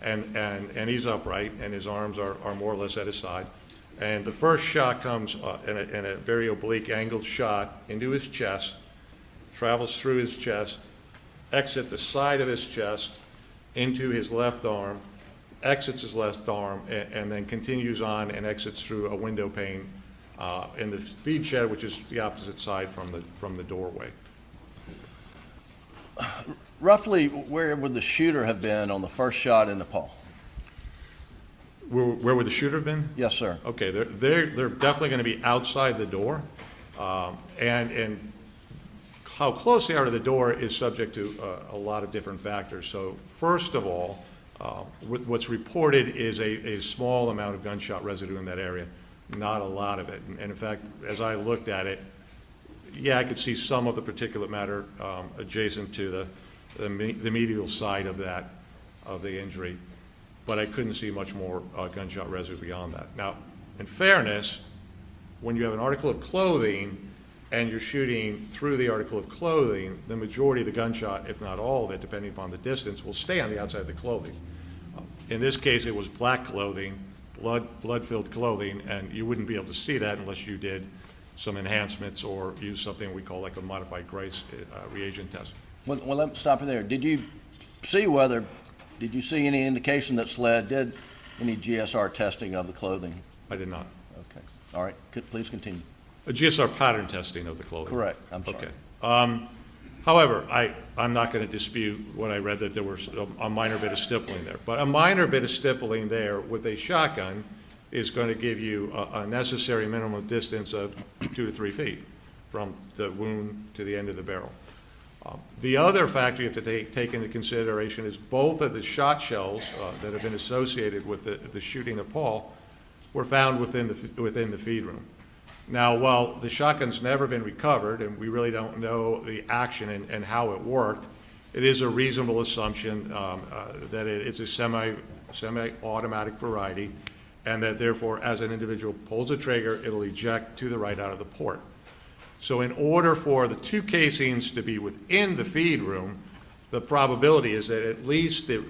and he's upright, and his arms are more or less at his side. And the first shot comes in a very oblique angled shot into his chest, travels through his chest, exits the side of his chest into his left arm, exits his left arm, and then continues on and exits through a window pane in the feed shed, which is the opposite side from the doorway. Roughly, where would the shooter have been on the first shot into Paul? Where would the shooter have been? Yes, sir. Okay, they're definitely going to be outside the door, and how close they are to the door is subject to a lot of different factors. So first of all, what's reported is a small amount of gunshot residue in that area, not a lot of it. And in fact, as I looked at it, yeah, I could see some of the particulate matter adjacent to the medial side of the injury, but I couldn't see much more gunshot residue beyond that. Now, in fairness, when you have an article of clothing and you're shooting through the article of clothing, the majority of the gunshot, if not all of it, depending upon the distance, will stay on the outside of the clothing. In this case, it was black clothing, blood-filled clothing, and you wouldn't be able to see that unless you did some enhancements or use something we call like a modified Grice reagent test. Well, let me stop you there. Did you see any indication that SLED did any GSR testing of the clothing? I did not. Okay. All right. Please continue. A GSR pattern testing of the clothing. Correct. I'm sorry. Okay. However, I'm not going to dispute what I read, that there was a minor bit of stippling there. But a minor bit of stippling there with a shotgun is going to give you a necessary minimum distance of 2 to 3 feet from the wound to the end of the barrel. The other factor you have to take into consideration is both of the shot shells that have been associated with the shooting of Paul were found within the feed room. Now, while the shotgun's never been recovered, and we really don't know the action and how it worked, it is a reasonable assumption that it's a semi-automatic variety, and that therefore, as an individual pulls a trigger, it'll eject to the right out of the port. So in order for the two casings to be within the feed room, the probability is that at least the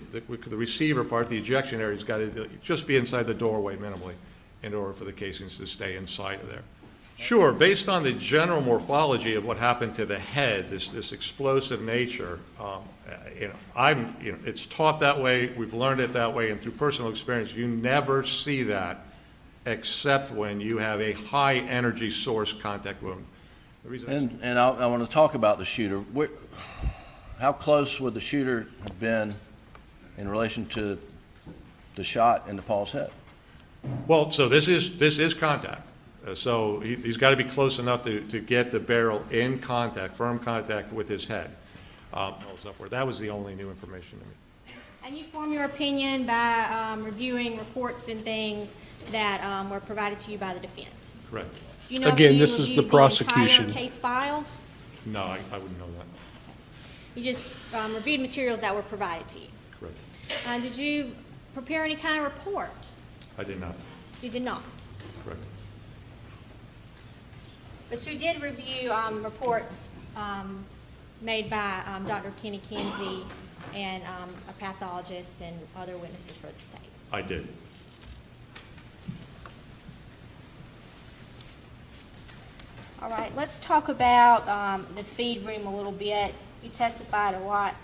receiver part, the ejection area, has got to just be inside the doorway minimally in order for the casings to stay inside of there. Sure, based on the general morphology of what happened to the head, this explosive nature, it's taught that way, we've learned it that way, and through personal experience, you never see that except when you have a high energy source contact wound. And I want to talk about the shooter. How close would the shooter have been in relation to the shot into Paul's head? Well, so this is contact. So he's got to be close enough to get the barrel in contact, firm contact with his head. That was the only new information to me. And you form your opinion by reviewing reports and things that were provided to you by the defense. Correct. Do you know if Again, you this is the reviewed entire prosecution. case file? No, I wouldn't know that. You just reviewed materials that were provided to you. Correct. Did you prepare any kind of report? I did not. You did not. Correct. But you did review reports made by Dr. Kenny Kinsey and a pathologist and other witnesses for the state. I did. All right, let's talk about the feed room a little bit. You testified a lot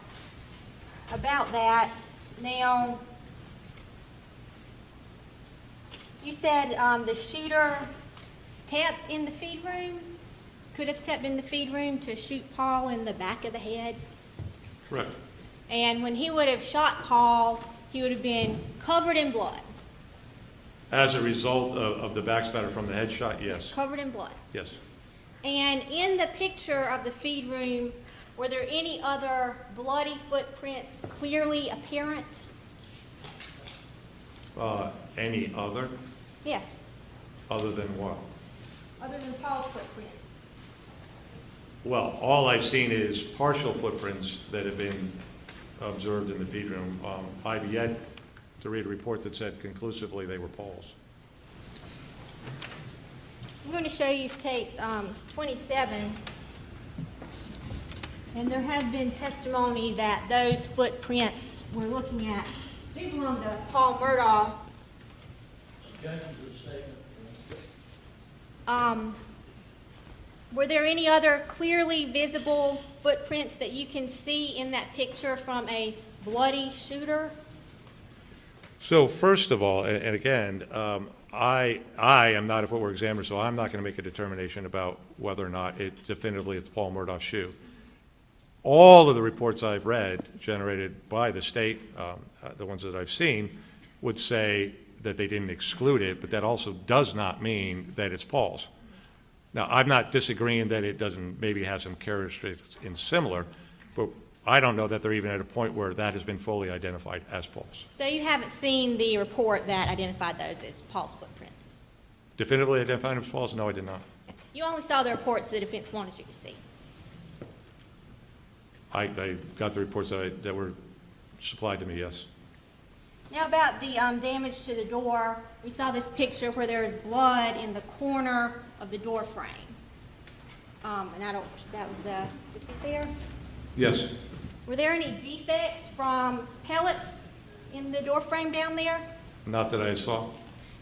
about that. Now, you said the shooter stepped in the feed room, could have stepped in the feed room to shoot Paul in the back of the head. Correct. And when he would have shot Paul, he would have been covered in blood. As a result of the backspatter from the headshot, yes. Covered in blood. Yes. And in the picture of the feed room, were there any other bloody footprints clearly apparent? Any other? Yes, Other than what? other than Paul's footprints. Well, all I've seen is partial footprints that have been observed in the feed room. I've yet to read a report that said conclusively they were Paul's. I'm going to show you states 27. And there has been testimony that those footprints we're looking at do belong to Paul Murdaugh. Were there any other clearly visible footprints that you can see in that picture from a bloody shooter? So first of all, and again, I am not a footwear examiner, so I'm not going to make a determination about whether or not it definitively is Paul Murdaugh's shoe. All of the reports I've read generated by the state, the ones that I've seen, would say that they didn't exclude it, but that also does not mean that it's Paul's. Now, I'm not disagreeing that it doesn't maybe have some characteristics in similar, but I don't know that they're even at a point where that has been fully identified as Paul's. So you haven't seen the report that identified those as Paul's footprints? Definitively identified as Paul's? No, I did not. You only saw the reports the defense wanted you to see? I got the reports that were supplied to me, yes. Now about the damage to the door, we saw this picture where there is blood in the corner of the door frame. And that was the defect there? Yes. Were there any defects from pellets in the door frame down there? Not that I saw.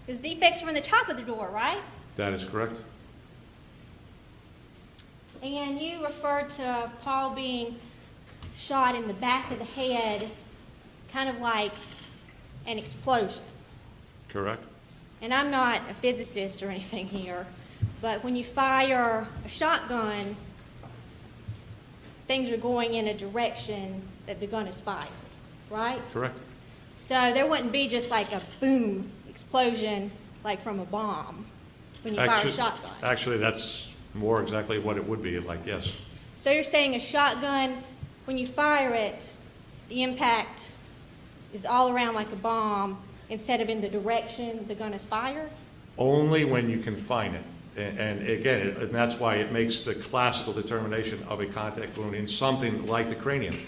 Because defects were in the top of the door, right? That is correct. And you referred to Paul being shot in the back of the head, kind of like an explosion. Correct. And I'm not a physicist or anything here, but when you fire a shotgun, things are going in a direction that the gun is fired, right? Correct. So there wouldn't be just like a boom explosion like from a bomb when you fire a shotgun. Actually, that's more exactly what it would be like, yes. So you're saying a shotgun, when you fire it, the impact is all around like a bomb instead of in the direction the gun is fired? Only when you confine it. And again, and that's why it makes the classical determination of a contact wound in something like the cranium.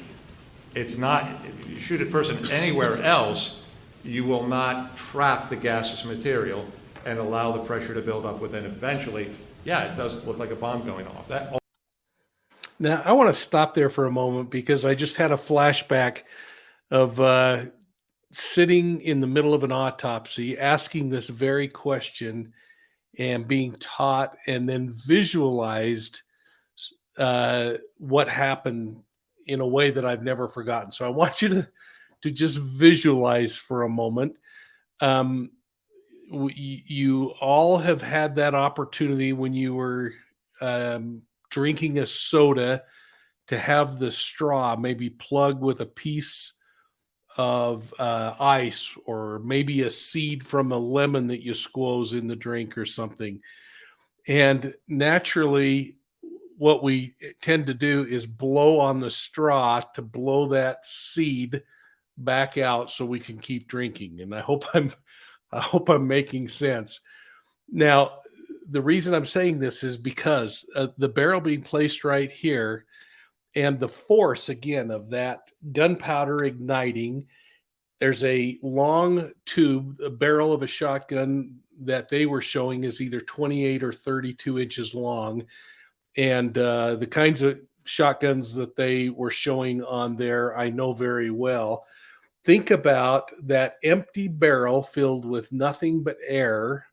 It's not, you shoot a person anywhere else, you will not trap the gaseous material and allow the pressure to build up within. Eventually, yeah, it does look like a bomb going off. Now, I want to stop there for a moment because I just had a flashback of sitting in the middle of an autopsy, asking this very question and being taught and then visualized what happened in a way that I've never forgotten. So I want you to just visualize for a moment. You all have had that opportunity when you were drinking a soda to have the straw maybe plugged with a piece of ice or maybe a seed from a lemon that you squoze in the drink or something. And naturally, what we tend to do is blow on the straw to blow that seed back out so we can keep drinking. And I hope I'm making sense. Now, the reason I'm saying this is because the barrel being placed right here and the force, again, of that gunpowder igniting, there's a long tube, a barrel of a shotgun that they were showing is either 28 or 32 inches long. And the kinds of shotguns that they were showing on there, I know very well. Think about that empty barrel filled with nothing but air.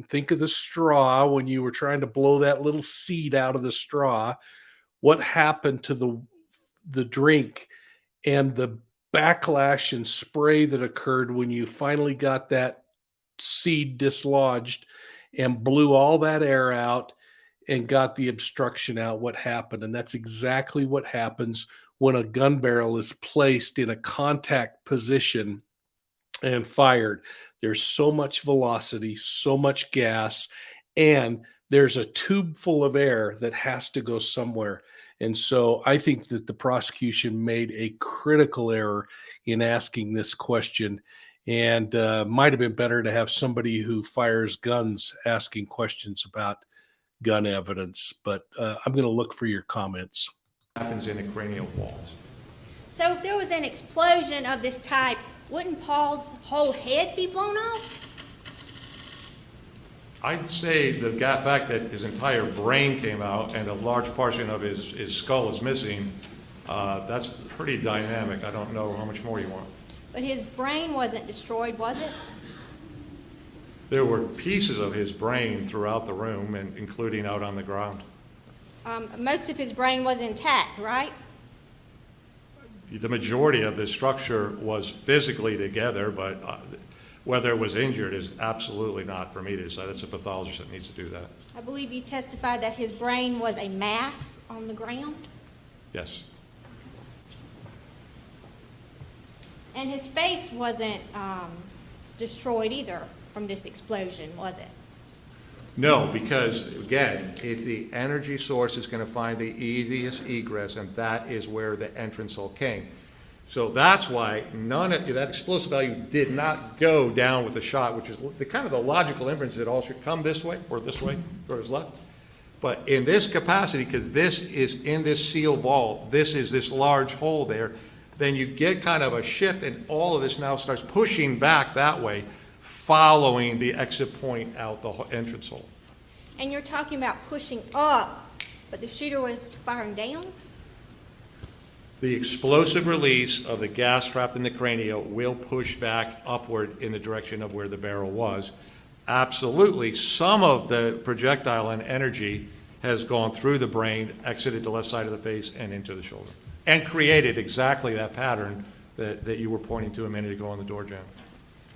Think of the straw when you were trying to blow that little seed out of the straw. What happened to the drink and the backlash and spray that occurred when you finally got that seed dislodged and blew all that air out and got the obstruction out? What happened? And that's exactly what happens when a gun barrel is placed in a contact position and fired. There's so much velocity, so much gas, and there's a tube full of air that has to go somewhere. And so I think that the prosecution made a critical error in asking this question, and might have been better to have somebody who fires guns asking questions about gun evidence. But I'm going to look for your comments. Happens in a cranial vault. So if there was an explosion of this type, wouldn't Paul's whole head be blown off? I'd say the fact that his entire brain came out and a large portion of his skull is missing, that's pretty dynamic. I don't know how much more you want. But his brain wasn't destroyed, was it? There were pieces of his brain throughout the room, and including out on the ground. Most of his brain was intact, right? The majority of the structure was physically together, but whether it was injured is absolutely not for me to decide. It's a pathologist that needs to do that. I believe you testified that his brain was a mass on the ground. Yes. And his face wasn't destroyed either from this explosion, was it? No, because again, the energy source is going to find the easiest egress, and that is where the entrance hole came. So that's why none of that explosive value did not go down with the shot, which is the kind of the logical inference that all should come this way or his left. But in this capacity, because this is in this seal vault, this is this large hole there, then you get kind of a shift, and all of this now starts pushing back that way, following the exit point out the entrance hole. And you're talking about pushing up, but the shooter was firing down? The explosive release of the gas trapped in the cranial will push back upward in the direction of where the barrel was. Absolutely, some of the projectile and energy has gone through the brain, exited the left side of the face, and into the shoulder, and created exactly that pattern that you were pointing to a minute ago on the door jamb.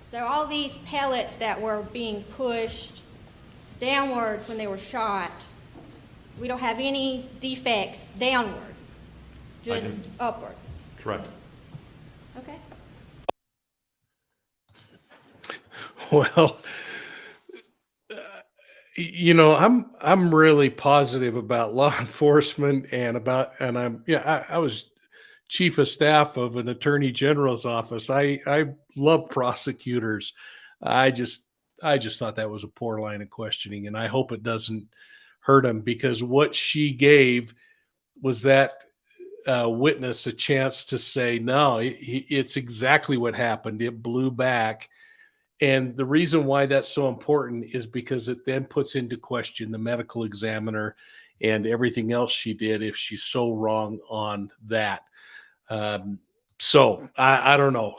So all these pellets that were being pushed downward when they were shot, we don't have any defects downward, just upward. Correct. Okay. Well, I'm really positive about law enforcement and I was chief of staff of an attorney general's office. I love prosecutors. I just I just thought that was a poor line of questioning, and I hope it doesn't hurt him, because what she gave was that witness a chance to say, no, it's exactly what happened. It blew back. And the reason why that's so important is because it then puts into question the medical examiner and everything else she did if she's so wrong on that. Um, so I don't know.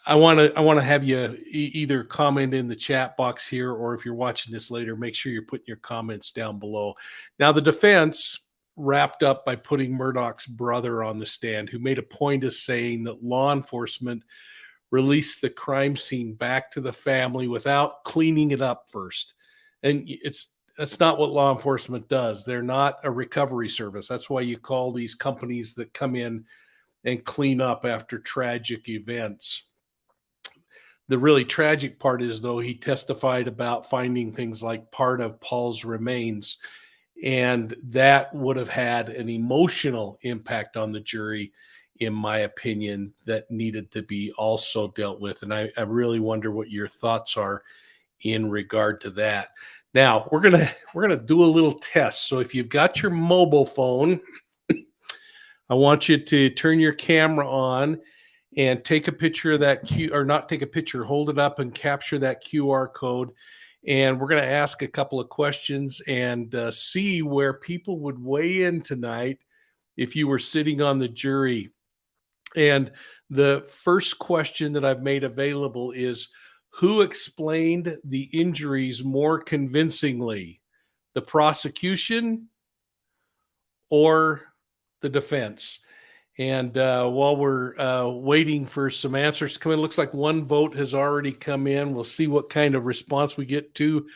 I want to have you either comment in the chat box here, or if you're watching this later, make sure you're putting your comments down below. Now, the defense wrapped up by putting Murdaugh's brother on the stand, who made a point of saying that law enforcement released the crime scene back to the family without cleaning it up first. And that's not what law enforcement does. They're not a recovery service. That's why you call these companies that come in and clean up after tragic events. The really tragic part is, though, he testified about finding things like part of Paul's remains, and that would have had an emotional impact on the jury, in my opinion, that needed to be also dealt with. And I really wonder what your thoughts are in regard to that. Now, we're gonna do a little test. So if you've got your mobile phone, I want you to turn your camera on and take a picture of that or not take a picture, hold it up and capture that QR code. And we're going to ask a couple of questions and see where people would weigh in tonight if you were sitting on the jury. And the first question that I've made available is, who explained the injuries more convincingly, the prosecution or the defense? And while we're waiting for some answers to come in, looks like one vote has already come in. We'll see what kind of response we get to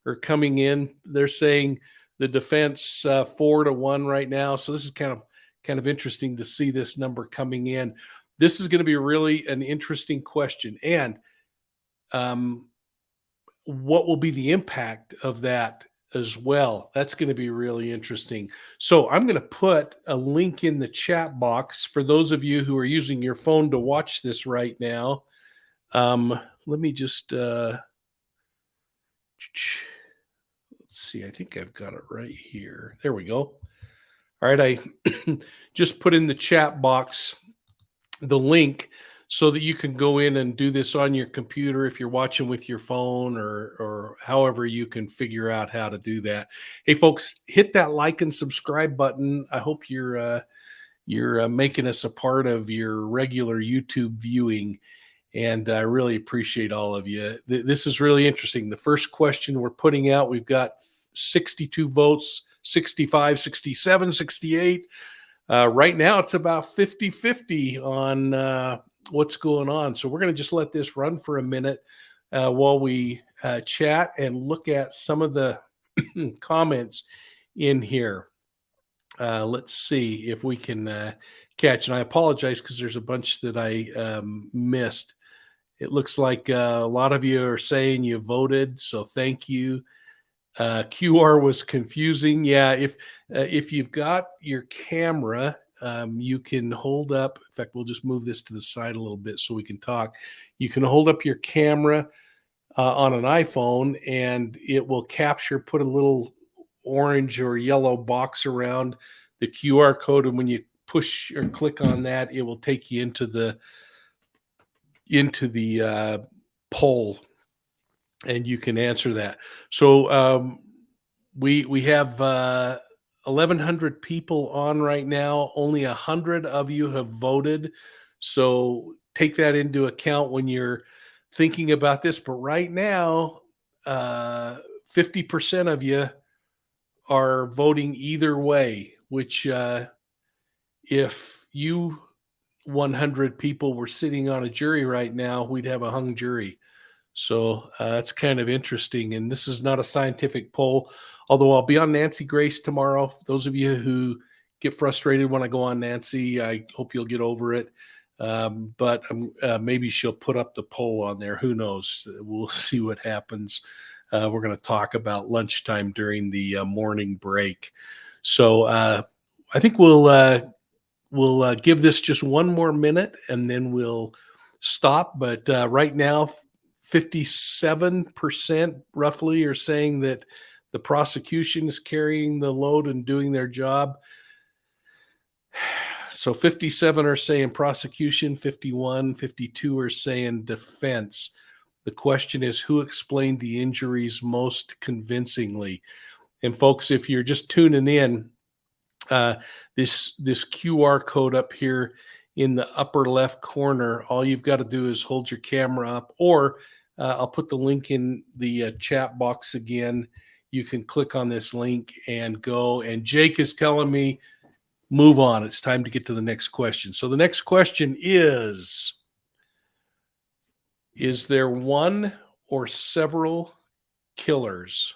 or coming in. They're saying the defense 4-1 right now. So this is kind of interesting to see this number coming in. This is going to be really an interesting question. And what will be the impact of that as well? That's going to be really interesting. So I'm going to put a link in the chat box for those of you who are using your phone to watch this right now. Let me just let's see. I think I've got it right here. There we go. All right, I just put in the chat box the link so that you can go in and do this on your computer if you're watching with your phone, or however you can figure out how to do that. Hey, folks, hit that like and subscribe button. I hope you're making us a part of your regular YouTube viewing, and I really appreciate all of you. This is really interesting. The first question we're putting out, we've got 62 votes, 65, 67, 68. Right now, it's about 50-50 on what's going on. So we're going to just let this run for a minute while we chat and look at some of the comments in here. Let's see if we can catch. And I apologize because there's a bunch that I missed. It looks like a lot of you are saying you voted, so thank you. QR was confusing. Yeah, if you've got your camera, you can hold up. In fact, we'll just move this to the side a little bit so we can talk. You can hold up your camera on an iPhone, and it will capture, put a little orange or yellow box around the QR code, and when you push or click on that, it will take you into the poll, and you can answer that. So we have 1,100 people on right now. Only 100 of you have voted. So take that into account when you're thinking about this. But right now, 50% of you are voting either way, which if you 100 people were sitting on a jury right now, we'd have a hung jury. So that's kind of interesting. And this is not a scientific poll, although I'll be on Nancy Grace tomorrow. Those of you who get frustrated when I go on Nancy, I hope you'll get over it. But maybe she'll put up the poll on there. Who knows? We'll see what happens. we're going to talk about lunchtime during the morning break. So I think we'll give this just one more minute and then we'll stop. But right now, 57% roughly are saying that the prosecution is carrying the load and doing their job. So 57 are saying prosecution, 51, 52 are saying defense. The question is, who explained the injuries most convincingly? And folks, if you're just tuning in, this QR code up here in the upper left corner, all you've got to do is hold your camera up, or I'll put the link in the chat box again. You can click on this link and go. And Jake is telling me, move on. It's time to get to the next question. So the next question is there one or several killers?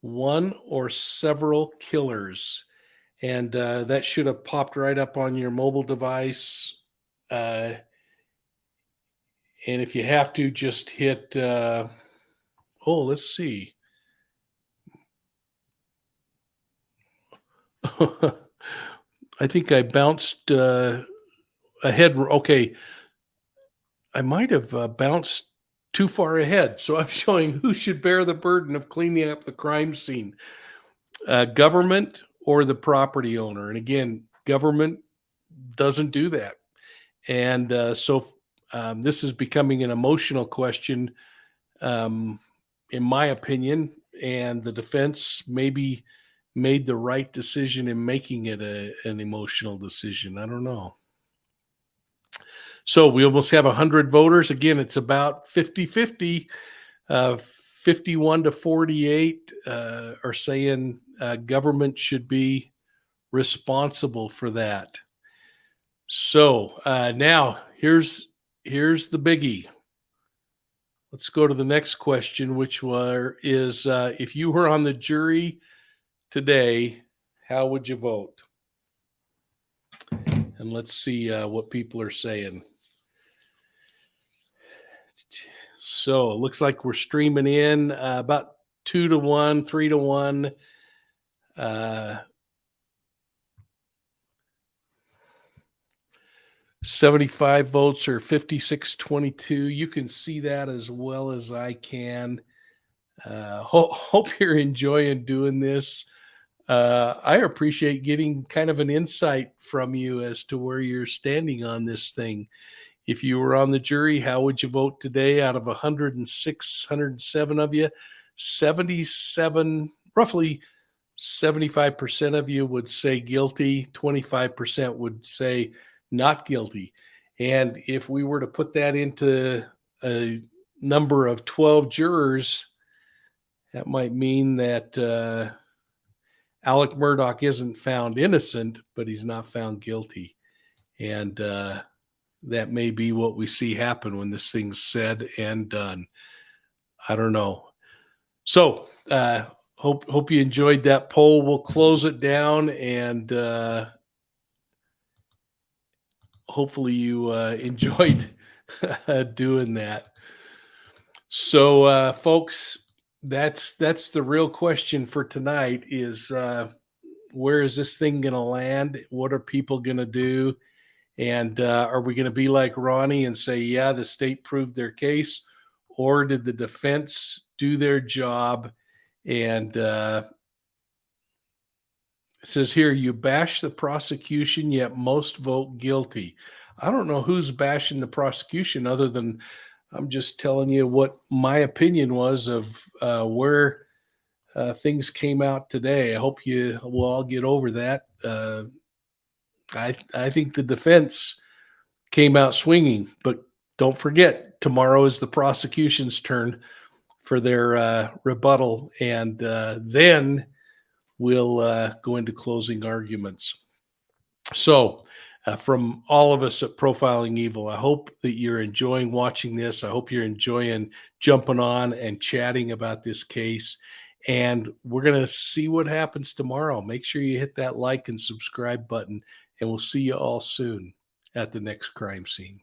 One or several killers? And that should have popped right up on your mobile device. And if you have to, just hit, let's see. I think I bounced ahead. Okay. I might have bounced too far ahead. So I'm showing who should bear the burden of cleaning up the crime scene. Government or the property owner. And again, government doesn't do that. And so this is becoming an emotional question, in my opinion, and the defense maybe made the right decision in making it an emotional decision. I don't know. So we almost have 100 voters. Again, it's about 50-50. 51 to 48 are saying government should be responsible for that. So now here's the biggie. Let's go to the next question, which is if you were on the jury today, how would you vote? And let's see what people are saying. So it looks like we're streaming in about 2 to 1, 3 to 1. 75 votes or 56-22. You can see that as well as I can. Hope you're enjoying doing this. I appreciate getting kind of an insight from you as to where you're standing on this thing. If you were on the jury, how would you vote today? Out of 106, 107 of you, 77, roughly 75% of you would say guilty, 25% would say not guilty. And if we were to put that into a number of 12 jurors, that might mean that Alec Murdaugh isn't found innocent, but he's not found guilty. And that may be what we see happen when this thing's said and done. I don't know. So hope you enjoyed that poll. We'll close it down, and hopefully you enjoyed doing that. So folks, that's the real question for tonight is where is this thing going to land? What are people going to do? And are we going to be like Ronnie and say, yeah, the state proved their case? Or did the defense do their job? And it says here, you bash the prosecution, yet most vote guilty. I don't know who's bashing the prosecution other than I'm just telling you what my opinion was of where things came out today. I hope you will all get over that. I think the defense came out swinging, but don't forget, tomorrow is the prosecution's turn for their rebuttal, and then we'll go into closing arguments. So from all of us at Profiling Evil, I hope that you're enjoying watching this. I hope you're enjoying jumping on and chatting about this case. And we're going to see what happens tomorrow. Make sure you hit that like and subscribe button, and we'll see you all soon at the next crime scene.